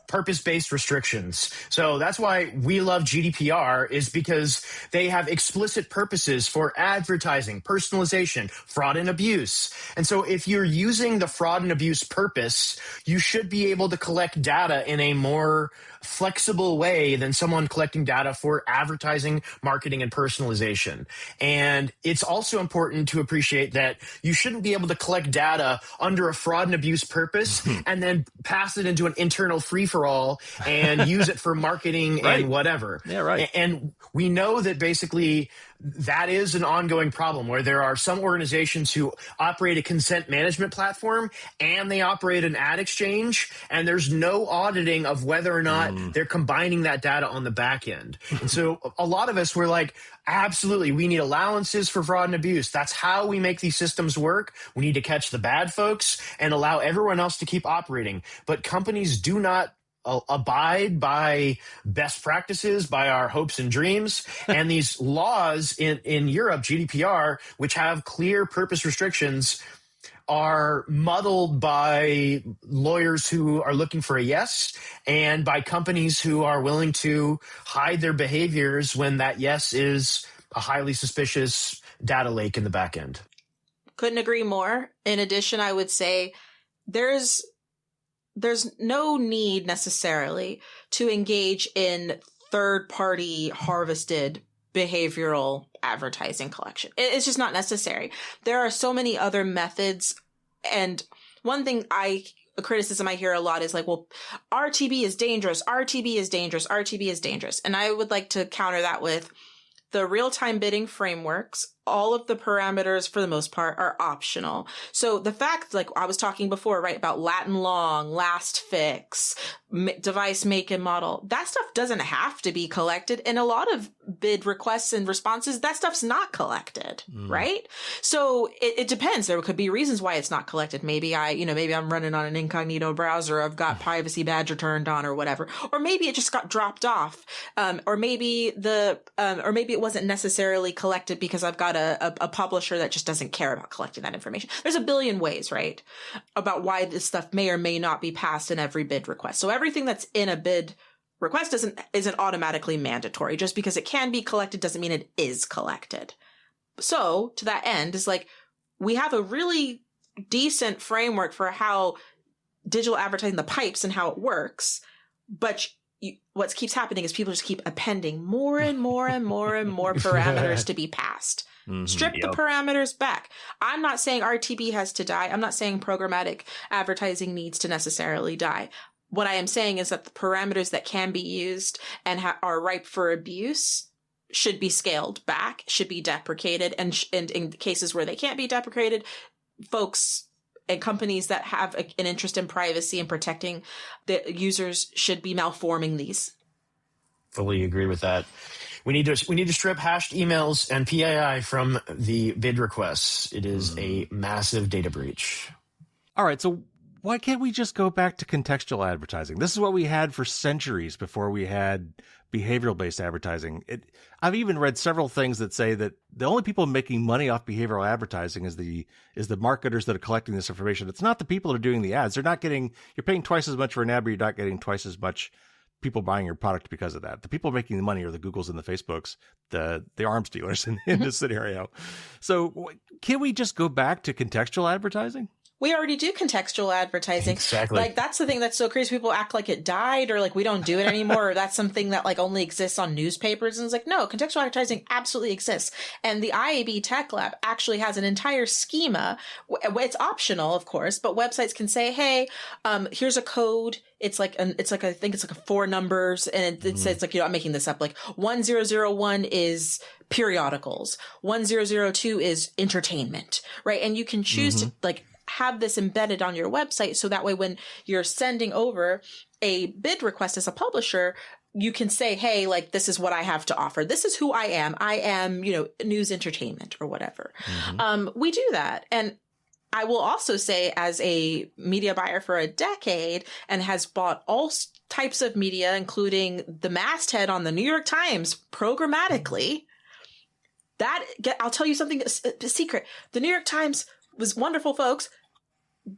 Purpose-based restrictions. So that's why we love GDPR, is because they have explicit purposes for advertising, personalization, fraud and abuse. And so if you're using the fraud and abuse purpose, you should be able to collect data in a more flexible way than someone collecting data for advertising, marketing, and personalization. And it's also important to appreciate that you shouldn't be able to collect data under a fraud and abuse purpose and then pass it into an internal free-for-all and use it for marketing Right. and whatever. Yeah, right. And we know that basically that is an ongoing problem where there are some organizations who operate a consent management platform and they operate an ad exchange, and there's no auditing of whether or not they're combining that data on the back end. And so a lot of us were like, absolutely, we need allowances for fraud and abuse. That's how we make these systems work. We need to catch the bad folks and allow everyone else to keep operating. But companies do not abide by best practices, by our hopes and dreams. And these laws in Europe, GDPR, which have clear purpose restrictions, are muddled by lawyers who are looking for a yes and by companies who are willing to hide their behaviors when that yes is a highly suspicious data lake in the back end. Couldn't agree more. In addition, I would say there's no need necessarily to engage in third-party harvested behavioral advertising collection. It's just not necessary. There are so many other methods. And one thing a criticism I hear a lot is like, well, RTB is dangerous. RTB is dangerous. RTB is dangerous. And I would like to counter that with the real-time bidding frameworks. All of the parameters, for the most part, are optional. So the fact, like I was talking before, right, about Latin long, last fix, device make and model, that stuff doesn't have to be collected. And a lot of bid requests and responses, that stuff's not collected, right? So it depends. There could be reasons why it's not collected. Maybe I'm running on an incognito browser. I've got privacy badger turned on or whatever. Or maybe it just got dropped off. Or maybe it wasn't necessarily collected because I've got a publisher that just doesn't care about collecting that information. There's a billion ways, right, about why this stuff may or may not be passed in every bid request. So everything that's in a bid request isn't automatically mandatory. Just because it can be collected doesn't mean it is collected. So to that end is like, we have a really decent framework for how digital advertising, the pipes and how it works, but what keeps happening is people just keep appending more and more and more and more parameters to be passed. Strip the parameters back. I'm not saying RTB has to die. I'm not saying programmatic advertising needs to necessarily die. What I am saying is that the parameters that can be used and are ripe for abuse should be scaled back, should be deprecated, and in cases where they can't be deprecated, folks and companies that have an interest in privacy and protecting the users should be malforming these. Fully agree with that. We need to strip hashed emails and PII from the bid requests. It is a massive data breach. All right, so why can't we just go back to contextual advertising? This is what we had for centuries before we had behavioral-based advertising. I've even read several things that say that the only people making money off behavioral advertising is the marketers that are collecting this information. It's not the people that are doing the ads. You're paying twice as much for an ad, but you're not getting twice as much people buying your product because of that. The people making the money are the Googles and the Facebooks, the arms dealers in this scenario. So can we just go back to contextual advertising? We already do contextual advertising. Exactly. Like, that's the thing that's so crazy. People act like it died, or like we don't do it anymore, or that's something that like only exists on newspapers. And it's like, no, contextual advertising absolutely exists. And the IAB Tech Lab actually has an entire schema. It's optional, of course, but websites can say, hey, here's a code. I think it's like 4 numbers, and it says like, I'm making this up. Like 1001 is periodicals. 1002 is entertainment, right? And you can choose to like have this embedded on your website. So that way, when you're sending over a bid request as a publisher, you can say, hey, like, this is what I have to offer. This is who I am. I am, news entertainment or whatever. We do that. And I will also say, as a media buyer for a decade and has bought all types of media, including the masthead on the New York Times programmatically, I'll tell you something, a secret. The New York Times was wonderful folks.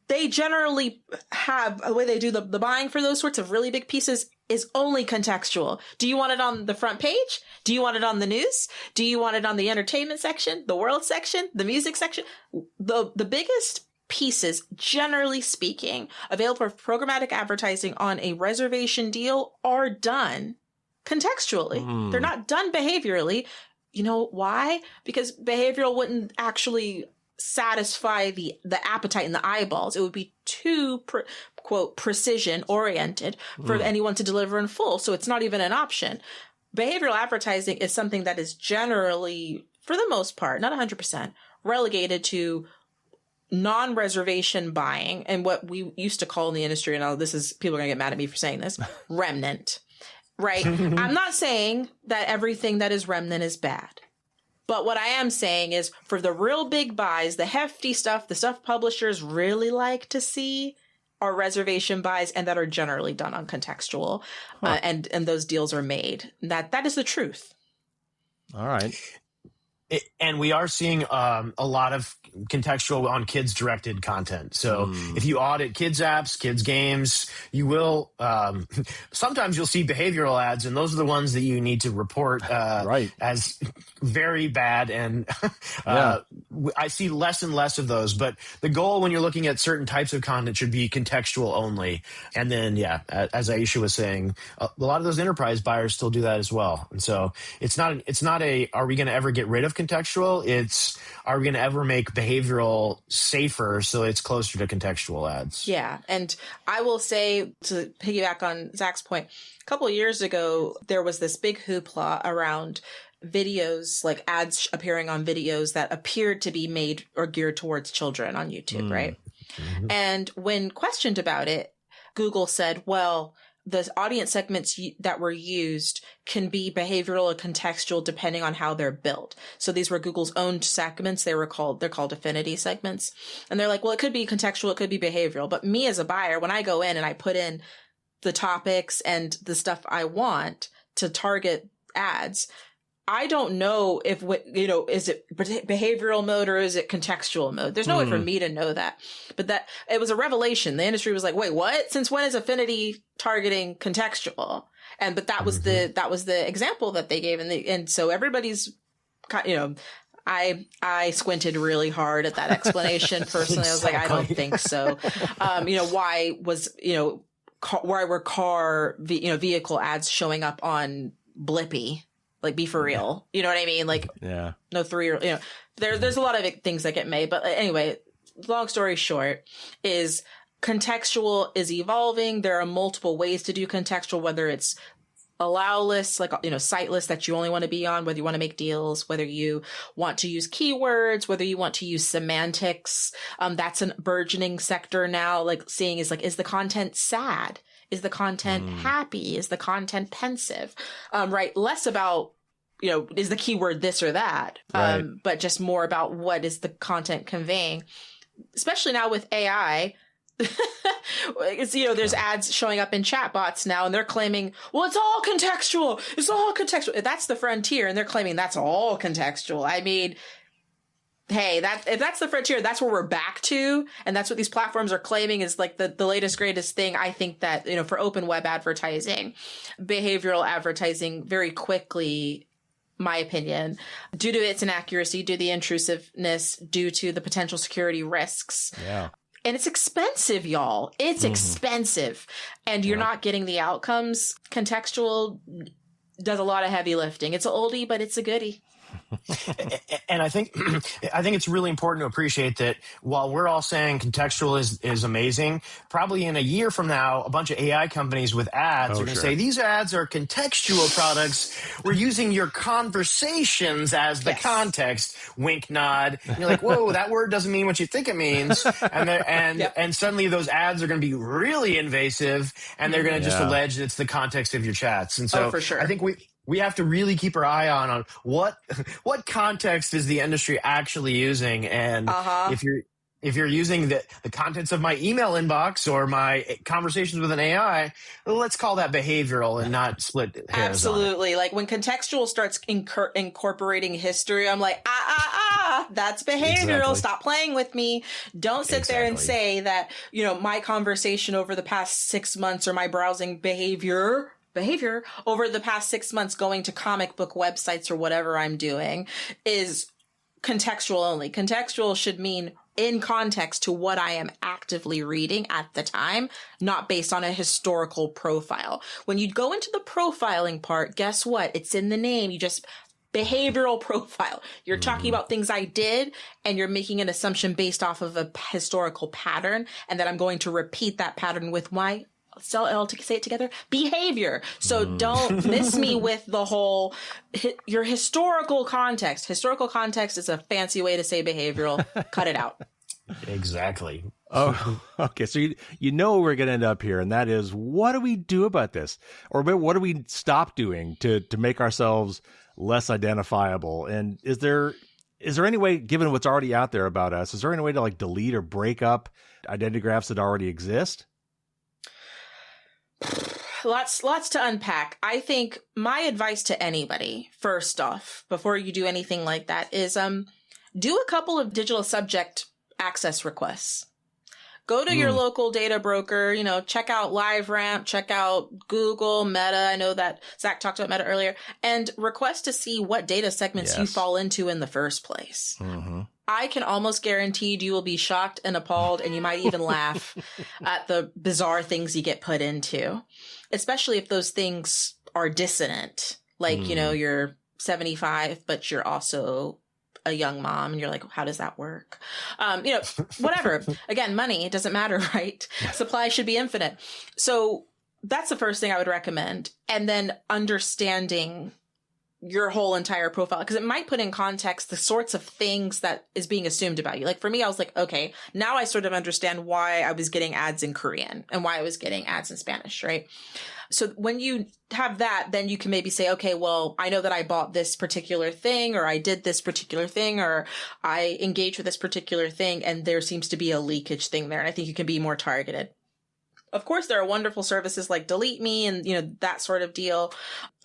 They generally have a way they do the buying for those sorts of really big pieces is only contextual. Do you want it on the front page? Do you want it on the news? Do you want it on the entertainment section, the world section, the music section? The biggest pieces, generally speaking, available for programmatic advertising on a reservation deal are done contextually. They're not done behaviorally. You know why? Because behavioral wouldn't actually satisfy the appetite in the eyeballs. It would be too quote precision oriented for anyone to deliver in full. So it's not even an option. Behavioral advertising is something that is generally, for the most part, not 100%, relegated to non-reservation buying and what we used to call in the industry, and people are going to get mad at me for saying this, remnant, right? I'm not saying that everything that is remnant is bad. But what I am saying is, for the real big buys, the hefty stuff, the stuff publishers really like to see are reservation buys, and that are generally done on contextual, and those deals are made. That is the truth. All right. And we are seeing a lot of contextual on kids directed content. So if you audit kids apps, kids games, you will sometimes you'll see behavioral ads, and those are the ones that you need to report as very bad. And I see less and less of those. But the goal when you're looking at certain types of content should be contextual only. And then, as Iesha was saying, a lot of those enterprise buyers still do that as well. And so it's not are we going to ever get rid of contextual? It's, are we going to ever make behavioral safer so it's closer to contextual ads? Yeah. And I will say, to piggyback on Zach's point, a couple of years ago, there was this big hoopla around videos, like ads appearing on videos that appeared to be made or geared towards children on YouTube, right? And when questioned about it, Google said, well, the audience segments that were used can be behavioral or contextual depending on how they're built. So these were Google's own segments. They're called affinity segments. And they're like, well, it could be contextual, it could be behavioral. But me as a buyer, when I go in and I put in the topics and the stuff I want to target ads, I don't know if, is it behavioral mode or is it contextual mode? There's no way for me to know that. But that it was a revelation. The industry was like, wait, what? Since when is affinity targeting contextual? But that was the example that they gave. And so everybody's, I squinted really hard at that explanation personally. I was like, I don't think so. Why were car vehicle ads showing up on Blippy? Like, be for real. You know what I mean? Like, no 3-year, there's a lot of things that get made. But anyway, long story short is contextual is evolving. There are multiple ways to do contextual, whether it's allow lists, like, site lists that you only want to be on, whether you want to make deals, whether you want to use keywords, whether you want to use semantics. That's a burgeoning sector now, like seeing is the content sad? Is the content happy? Is the content pensive? Right. Less about, is the keyword this or that? But just more about what is the content conveying, especially now with AI. It's, there's ads showing up in chatbots now, and they're claiming, well, it's all contextual. It's all contextual. That's the frontier. And they're claiming that's all contextual. I mean, hey, if that's the frontier, that's where we're back to. And that's what these platforms are claiming is like the latest, greatest thing. I think that, for open web advertising, behavioral advertising very quickly, my opinion, due to its inaccuracy, due to the intrusiveness, due to the potential security risks. And it's expensive, y'all. It's expensive. And you're not getting the outcomes. Contextual does a lot of heavy lifting. It's an oldie, but it's a goodie. And I think it's really important to appreciate that while we're all saying contextual is amazing, probably in a year from now, a bunch of AI companies with ads are going to say these ads are contextual products. We're using your conversations as the context. Wink, nod. And you're like, whoa, that word doesn't mean what you think it means. And suddenly those ads are going to be really invasive, and they're going to just allege that it's the context of your chats. And so for sure. I think we have to really keep our eye on what context is the industry actually using, and if you're using the contents of my email inbox or my conversations with an AI, let's call that behavioral and not split hairs. Absolutely. Like when contextual starts incorporating history, I'm like, that's behavioral. Exactly. Stop playing with me. Don't sit there and say that, my conversation over the past 6 months or my browsing behavior over the past 6 months going to comic book websites or whatever I'm doing is contextual only. Contextual should mean in context to what I am actively reading at the time, not based on a historical profile. When you go into the profiling part, guess what? It's in the name. You just behavioral profile. You're talking about things I did, and you're making an assumption based off of a historical pattern, and that I'm going to repeat that pattern with my to say it together, behavior. So don't miss me with the whole your historical context. Historical context is a fancy way to say behavioral. Cut it out. Exactly. Oh, okay. So you know where we're going to end up here, and that is, what do we do about this, or what do we stop doing to make ourselves less identifiable? And is there any way, given what's already out there about us, is there any way to like delete or break up identity graphs that already exist? Lots to unpack. I think my advice to anybody, first off, before you do anything like that, is do a couple of digital subject access requests. Go to your local data broker, check out LiveRamp, check out Google, Meta. I know that Zach talked about Meta earlier, and request to see what data segments you fall into in the first place. I can almost guarantee you will be shocked and appalled, and you might even laugh at the bizarre things you get put into, especially if those things are dissonant. Like, you're 75, but you're also a young mom, and you're like, how does that work? Whatever. Again, money, it doesn't matter, right? Supply should be infinite. So that's the first thing I would recommend. And then understanding your whole entire profile, because it might put in context the sorts of things that is being assumed about you. Like for me, I was like, okay, now I sort of understand why I was getting ads in Korean and why I was getting ads in Spanish, right? So when you have that, then you can maybe say, okay, well, I know that I bought this particular thing, or I did this particular thing, or I engaged with this particular thing, and there seems to be a leakage thing there. And I think you can be more targeted. Of course, there are wonderful services like Delete Me and, that sort of deal.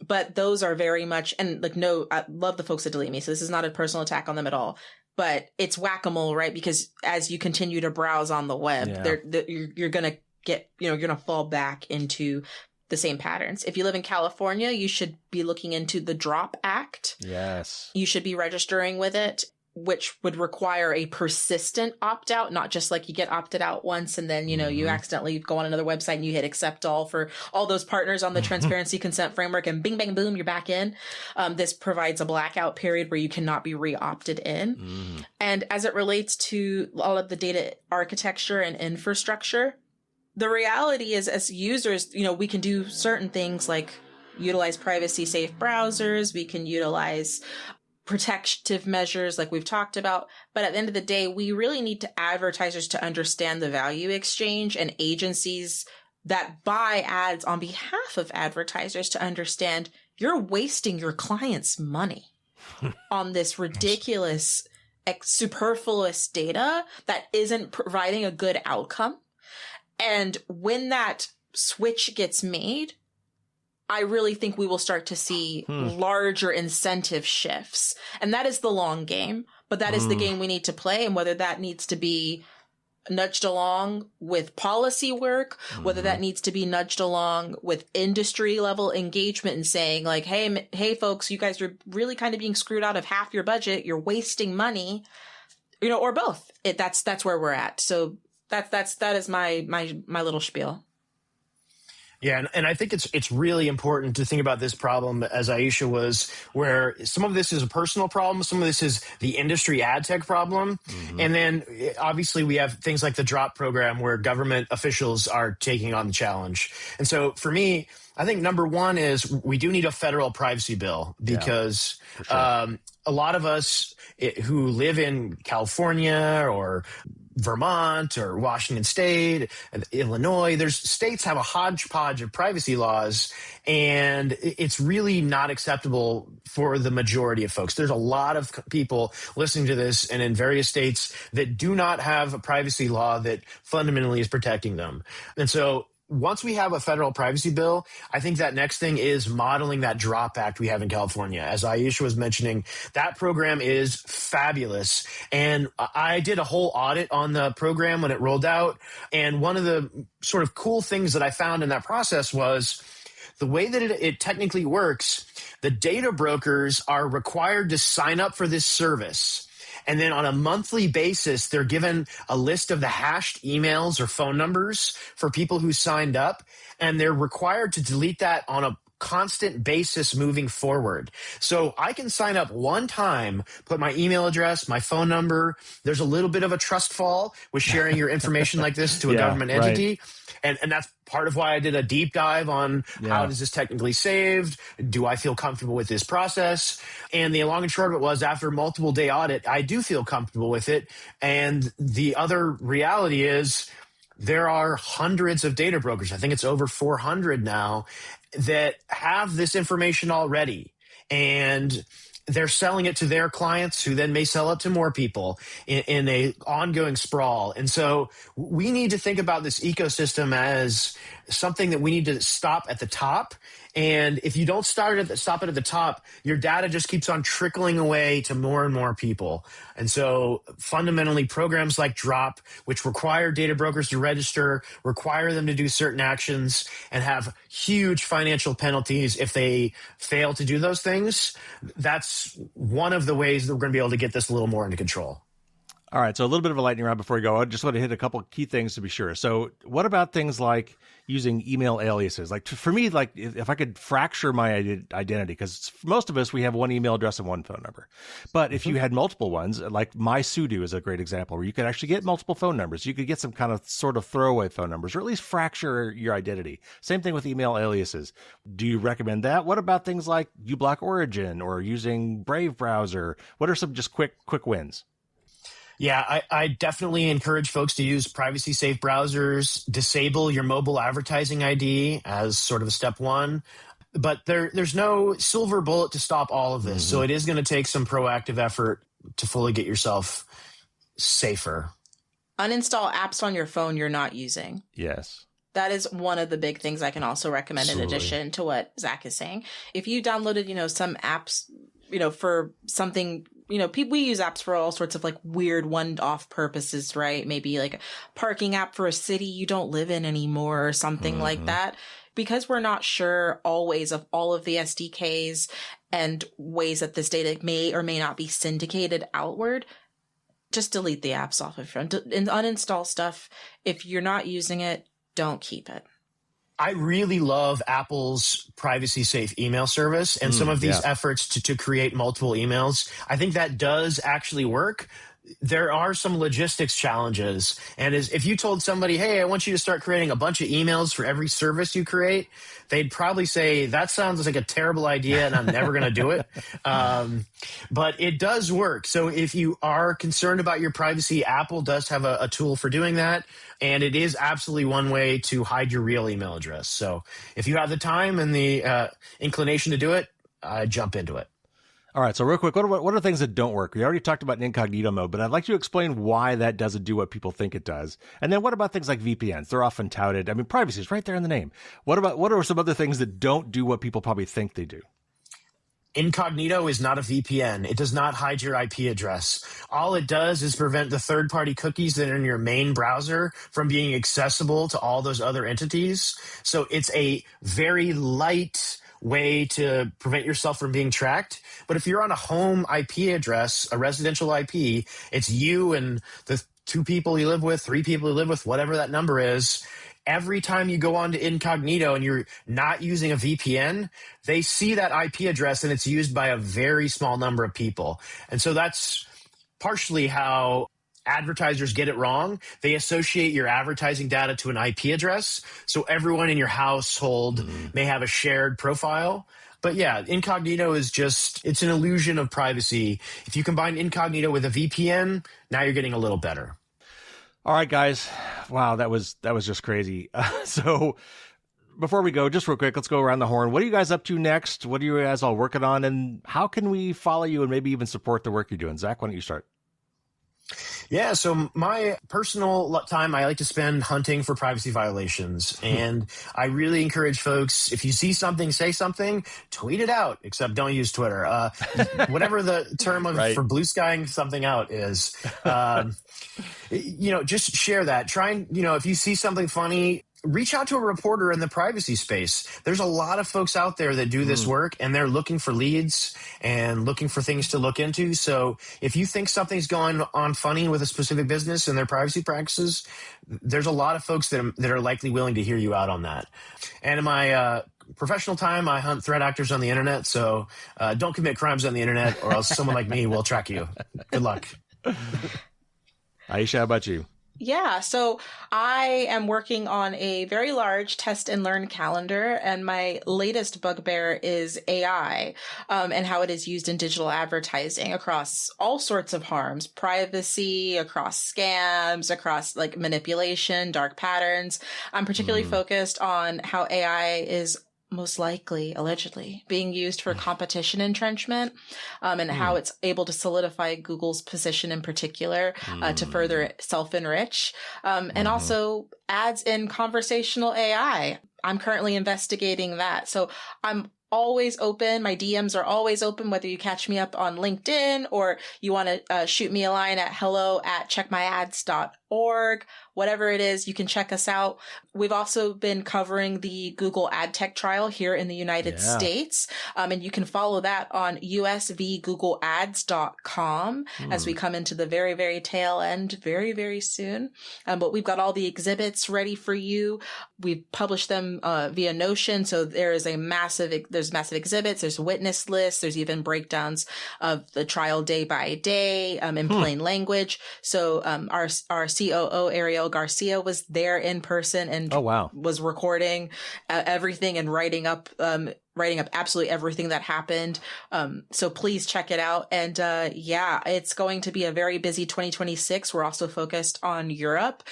But those are very much, and I love the folks at Delete Me. So this is not a personal attack on them at all. But it's whack-a-mole, right? Because as you continue to browse on the web, you're going to get, you're going to fall back into the same patterns. If you live in California, you should be looking into the DROP Act. Yes. You should be registering with it, which would require a persistent opt-out, not just like you get opted out once and then, you accidentally go on another website and you hit accept all for all those partners on the transparency consent framework, and bing, bang, boom, you're back in. This provides a blackout period where you cannot be re-opted in. And as it relates to all of the data architecture and infrastructure, the reality is, as users, we can do certain things like utilize privacy safe browsers. We can utilize protective measures like we've talked about. But at the end of the day, we really need advertisers to understand the value exchange, and agencies that buy ads on behalf of advertisers to understand you're wasting your clients' money on this ridiculous, superfluous data that isn't providing a good outcome. And when that switch gets made, I really think we will start to see larger incentive shifts. And that is the long game, but that is the game we need to play. And whether that needs to be nudged along with policy work, whether that needs to be nudged along with industry level engagement and saying like, hey folks, you guys are really kind of being screwed out of half your budget. You're wasting money, or both. That's where we're at. So That is my little spiel. Yeah, and I think it's really important to think about this problem, as Iesha was, where some of this is a personal problem, some of this is the industry ad tech problem, and then obviously we have things like the DROP program where government officials are taking on the challenge. And so for me, I think number one is we do need a federal privacy bill because a lot of us who live in California or Vermont or Washington State, Illinois, there's states have a hodgepodge of privacy laws, and it's really not acceptable for the majority of folks. There's a lot of people listening to this and in various states that do not have a privacy law that fundamentally is protecting them. And so once we have a federal privacy bill, I think that next thing is modeling that DROP Act we have in California. As Iesha was mentioning, that program is fabulous. And I did a whole audit on the program when it rolled out. And one of the sort of cool things that I found in that process was the way that it technically works. The data brokers are required to sign up for this service. And then on a monthly basis, they're given a list of the hashed emails or phone numbers for people who signed up, and they're required to delete that on a constant basis moving forward. So I can sign up one time, put my email address, my phone number. There's a little bit of a trust fall with sharing your information like this to a government entity. Right. And that's part of why I did a deep dive on how is this technically saved? Do I feel comfortable with this process? And the long and short of it was, after a multiple day audit, I do feel comfortable with it. And the other reality is there are hundreds of data brokers. I think it's over 400 now that have this information already. And they're selling it to their clients who then may sell it to more people in a ongoing sprawl. And so we need to think about this ecosystem as something that we need to stop at the top. And if you don't stop it at the top, your data just keeps on trickling away to more and more people. And so fundamentally, programs like DROP, which require data brokers to register, require them to do certain actions, and have huge financial penalties if they fail to do those things, that's one of the ways that we're going to be able to get this a little more into control. All right, so a little bit of a lightning round before we go. I just want to hit a couple of key things to be sure. So what about things like using email aliases? Like for me, like if I could fracture my identity, because most of us, we have one email address and one phone number. But if you had multiple ones, like MySudo is a great example where you could actually get multiple phone numbers. You could get some kind of sort of throwaway phone numbers, or at least fracture your identity. Same thing with email aliases. Do you recommend that? What about things like uBlock Origin or using Brave browser? What are some just quick wins? Yeah, I definitely encourage folks to use privacy safe browsers, disable your mobile advertising ID as sort of a step one. But there's no silver bullet to stop all of this. So it is going to take some proactive effort to fully get yourself safer. Uninstall apps on your phone you're not using. Yes. That is one of the big things I can also recommend in addition to what Zach is saying. If you downloaded, some apps, for something, we use apps for all sorts of like weird one-off purposes, right? Maybe like a parking app for a city you don't live in anymore or something like that. Because we're not sure always of all of the SDKs and ways that this data may or may not be syndicated outward, just delete the apps off of your phone and uninstall stuff. If you're not using it, don't keep it. I really love Apple's privacy safe email service and some of these efforts to create multiple emails. I think that does actually work. There are some logistics challenges. And if you told somebody, hey, I want you to start creating a bunch of emails for every service you create, they'd probably say, that sounds like a terrible idea and I'm never going to do it. But it does work. So if you are concerned about your privacy, Apple does have a tool for doing that. And it is absolutely one way to hide your real email address. So if you have the time and the inclination to do it, jump into it. All right, so real quick, what are things that don't work? We already talked about incognito mode, but I'd like you to explain why that doesn't do what people think it does. And then what about things like VPNs? They're often touted. I mean, privacy is right there in the name. What are some other things that don't do what people probably think they do? Incognito is not a VPN. It does not hide your IP address. All it does is prevent the third-party cookies that are in your main browser from being accessible to all those other entities. So it's a very light way to prevent yourself from being tracked. But if you're on a home IP address, a residential IP, it's you and the 2 people you live with, 3 people you live with, whatever that number is. Every time you go on to incognito and you're not using a VPN, they see that IP address and it's used by a very small number of people. And so that's partially how advertisers get it wrong. They associate your advertising data to an IP address. So everyone in your household may have a shared profile. But yeah, incognito is it's an illusion of privacy. If you combine incognito with a VPN, now you're getting a little better. All right, guys. Wow, that was just crazy. So before we go, just real quick, let's go around the horn. What are you guys up to next? What are you guys all working on? And how can we follow you and maybe even support the work you're doing? Zach, why don't you start? Yeah, so my personal time, I like to spend hunting for privacy violations. And I really encourage folks, if you see something, say something, tweet it out, except don't use Twitter. Whatever the term Right. for blue skying something out is, just share that. Try and, if you see something funny, reach out to a reporter in the privacy space. There's a lot of folks out there that do this work, and they're looking for leads and looking for things to look into. So if you think something's going on funny with a specific business and their privacy practices, there's a lot of folks that are likely willing to hear you out on that. And in my professional time, I hunt threat actors on the internet. So don't commit crimes on the internet, or else someone like me will track you. Good luck. Iesha, how about you? Yeah, so I am working on a very large test and learn calendar, and my latest bugbear is AI and how it is used in digital advertising across all sorts of harms, privacy, across scams, across like manipulation, dark patterns. I'm particularly focused on how AI is most likely, allegedly, being used for competition entrenchment, and how it's able to solidify Google's position in particular to further self-enrich, and also ads in conversational AI. I'm currently investigating that. So I'm always open. My DMs are always open, whether you catch me up on LinkedIn or you want to shoot me a line at hello@checkmyads.org. Whatever it is, you can check us out. We've also been covering the Google ad tech trial here in the United States. And you can follow that on usvgoogleads.com as we come into the very, very tail end very, very soon. But we've got all the exhibits ready for you. We've published them via Notion. So there's massive exhibits. There's witness lists. There's even breakdowns of the trial day by day in plain language. So our COO, Ariel Garcia, was there in person and was recording everything and writing up absolutely everything that happened. So please check it out. And it's going to be a very busy 2026. We're also focused on Europe.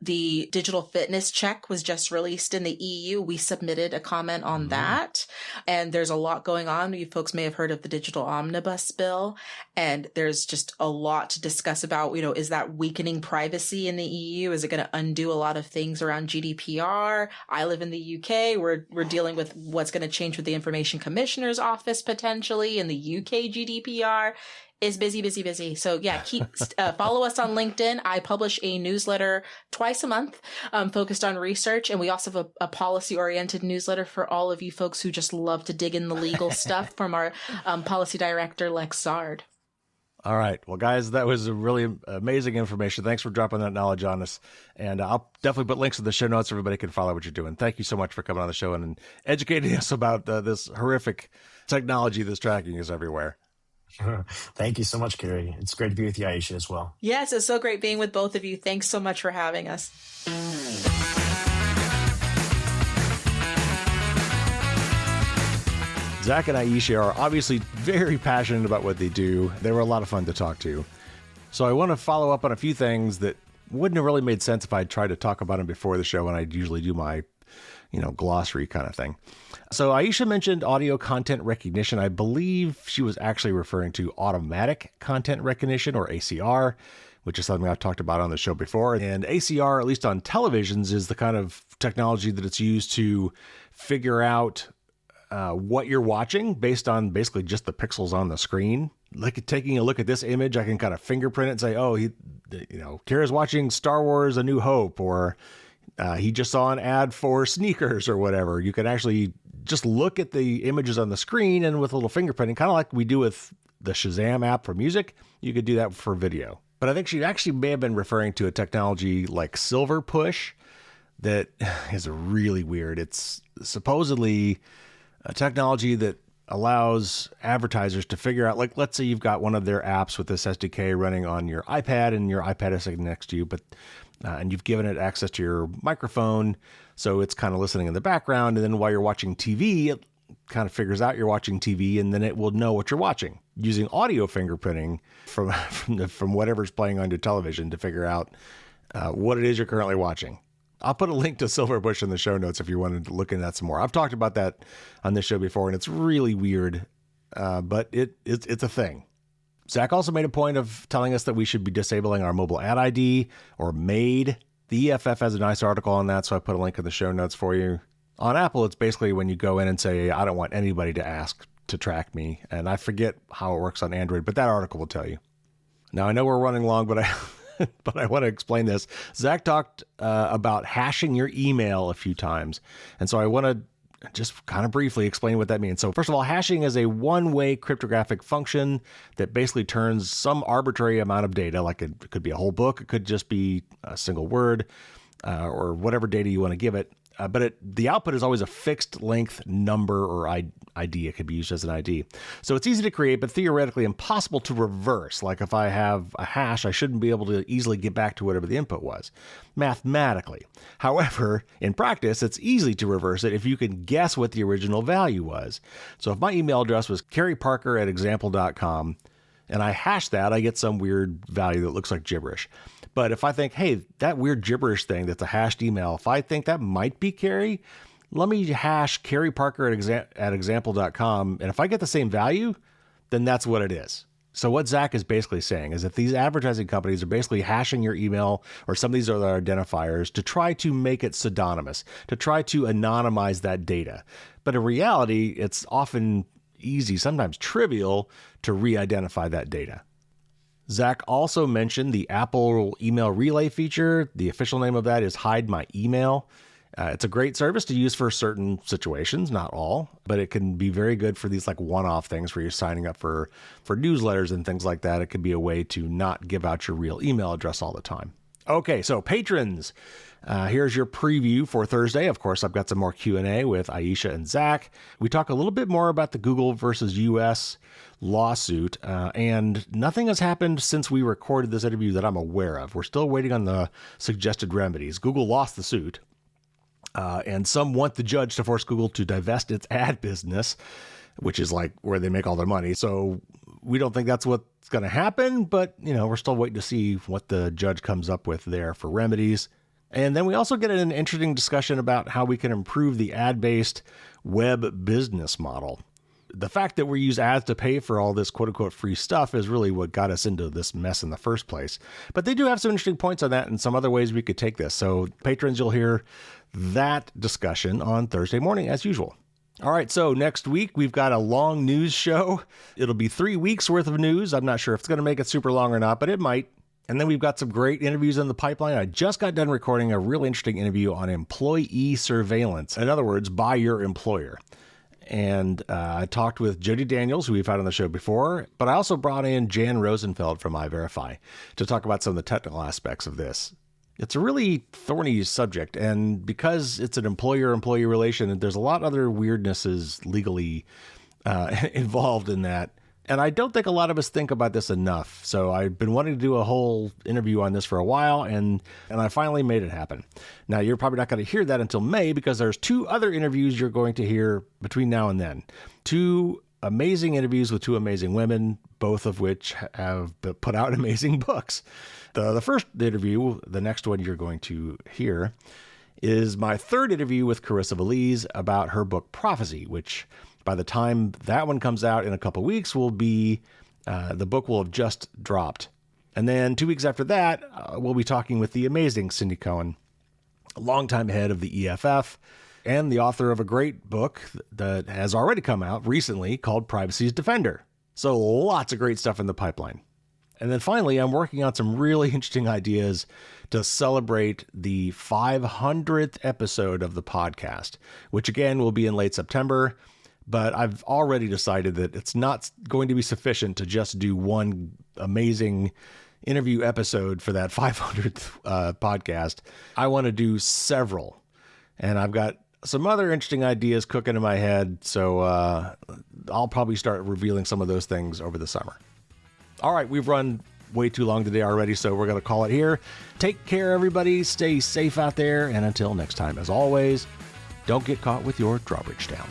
The digital fitness check was just released in the EU. We submitted a comment on that. And there's a lot going on. You folks may have heard of the digital omnibus bill. And there's just a lot to discuss about, is that weakening privacy in the EU? Is it going to undo a lot of things around GDPR? I live in the UK. We're dealing with what's going to change with the Information Commissioner's Office potentially in the UK GDPR. Is busy. So follow us on LinkedIn. I publish a newsletter twice a month, focused on research. And we also have a policy oriented newsletter for all of you folks who just love to dig in the legal stuff from our policy director, Lex Zard. All right. Well, guys, that was a really amazing information. Thanks for dropping that knowledge on us. And I'll definitely put links in the show notes so everybody can follow what you're doing. Thank you so much for coming on the show and educating us about this horrific technology that's tracking us everywhere. Thank you so much, Carrie. It's great to be with you, Iesha, as well. Yes, it's so great being with both of you. Thanks so much for having us. Zach and Iesha are obviously very passionate about what they do. They were a lot of fun to talk to. So I want to follow up on a few things that wouldn't have really made sense if I'd tried to talk about them before the show, and I'd usually do my, glossary kind of thing. So Iesha mentioned audio content recognition. I believe she was actually referring to automatic content recognition, or ACR, which is something I've talked about on the show before. And ACR, at least on televisions, is the kind of technology that it's used to figure out what you're watching based on basically just the pixels on the screen. Like taking a look at this image, I can kind of fingerprint it and say, oh, Kara's watching Star Wars A New Hope, or he just saw an ad for sneakers or whatever. You can actually just look at the images on the screen, and with a little fingerprinting, kind of like we do with the Shazam app for music, you could do that for video. But I think she actually may have been referring to a technology like Silver Push that is really weird. It's supposedly a technology that allows advertisers to figure out, like, let's say you've got one of their apps with this SDK running on your iPad and your iPad is sitting next to you, but and you've given it access to your microphone, so it's kind of listening in the background. And then while you're watching TV, it kind of figures out you're watching TV, and then it will know what you're watching using audio fingerprinting from whatever's playing on your television to figure out what it is you're currently watching. I'll put a link to Silverbush in the show notes if you wanted to look into that some more. I've talked about that on this show before, and it's really weird, but it's a thing. Zach also made a point of telling us that we should be disabling our mobile ad ID or MAID. The EFF has a nice article on that, so I put a link in the show notes for you. On Apple, it's basically when you go in and say, I don't want anybody to ask to track me. And I forget how it works on Android, but that article will tell you. Now, I know we're running long, but I want to explain this. Zach talked about hashing your email a few times. And so I want to just kind of briefly explain what that means. So first of all, hashing is a one-way cryptographic function that basically turns some arbitrary amount of data, like it could be a whole book, it could just be a single word, or whatever data you want to give it. But the output is always a fixed length number or ID. It could be used as an ID. So it's easy to create, but theoretically impossible to reverse. Like if I have a hash, I shouldn't be able to easily get back to whatever the input was, mathematically. However, in practice, it's easy to reverse it if you can guess what the original value was. So if my email address was careyparker@example.com, and I hash that, I get some weird value that looks like gibberish. But if I think, hey, that weird gibberish thing that's a hashed email, if I think that might be Carey, let me hash careyparker@example.com. And if I get the same value, then that's what it is. So what Zach is basically saying is that these advertising companies are basically hashing your email or some of these other identifiers to try to make it pseudonymous, to try to anonymize that data. But in reality, it's often easy, sometimes trivial, to re-identify that data. Zach also mentioned the Apple email relay feature. The official name of that is Hide My Email. It's a great service to use for certain situations, not all, but it can be very good for these like one-off things where you're signing up for newsletters and things like that. It could be a way to not give out your real email address all the time. Okay, so patrons, here's your preview for Thursday. Of course, I've got some more Q&A with Iesha and Zach. We talk a little bit more about the Google versus US lawsuit, and nothing has happened since we recorded this interview that I'm aware of. We're still waiting on the suggested remedies. Google lost the suit, and some want the judge to force Google to divest its ad business, which is like where they make all their money. So we don't think that's what's going to happen, but we're still waiting to see what the judge comes up with there for remedies. And then we also get an interesting discussion about how we can improve the ad-based web business model. The fact that we use ads to pay for all this quote unquote free stuff is really what got us into this mess in the first place. But they do have some interesting points on that and some other ways we could take this. So patrons, you'll hear that discussion on Thursday morning as usual. All right, so next week we've got a long news show. It'll be 3 weeks worth of news. I'm not sure if it's going to make it super long or not, but it might. And then we've got some great interviews in the pipeline. I just got done recording a really interesting interview on employee surveillance. In other words, by your employer. And I talked with Jody Daniels, who we've had on the show before, but I also brought in Jan Rosenfeld from iVerify to talk about some of the technical aspects of this. It's a really thorny subject, and because it's an employer-employee relation, there's a lot of other weirdnesses legally involved in that. And I don't think a lot of us think about this enough. So I've been wanting to do a whole interview on this for a while, and I finally made it happen. Now, you're probably not going to hear that until May because there's 2 other interviews you're going to hear between now and then. 2 amazing interviews with 2 amazing women, both of which have put out amazing books. The first interview, the next one you're going to hear, is my 3rd interview with Carissa Valise about her book Prophecy, which by the time that one comes out in a couple weeks will be, the book will have just dropped. And then 2 weeks after that, we'll be talking with the amazing Cindy Cohen, a longtime head of the EFF and the author of a great book that has already come out recently called Privacy's Defender. So lots of great stuff in the pipeline. And then finally, I'm working on some really interesting ideas to celebrate the 500th episode of the podcast, which again will be in late September. But I've already decided that it's not going to be sufficient to just do one amazing, interview episode for that 500th podcast. I want to do several, and I've got some other interesting ideas cooking in my head. So I'll probably start revealing some of those things over the summer. All right, we've run way too long today already, so we're going to call it here. Take care, everybody. Stay safe out there. And until next time, as always, don't get caught with your drawbridge down.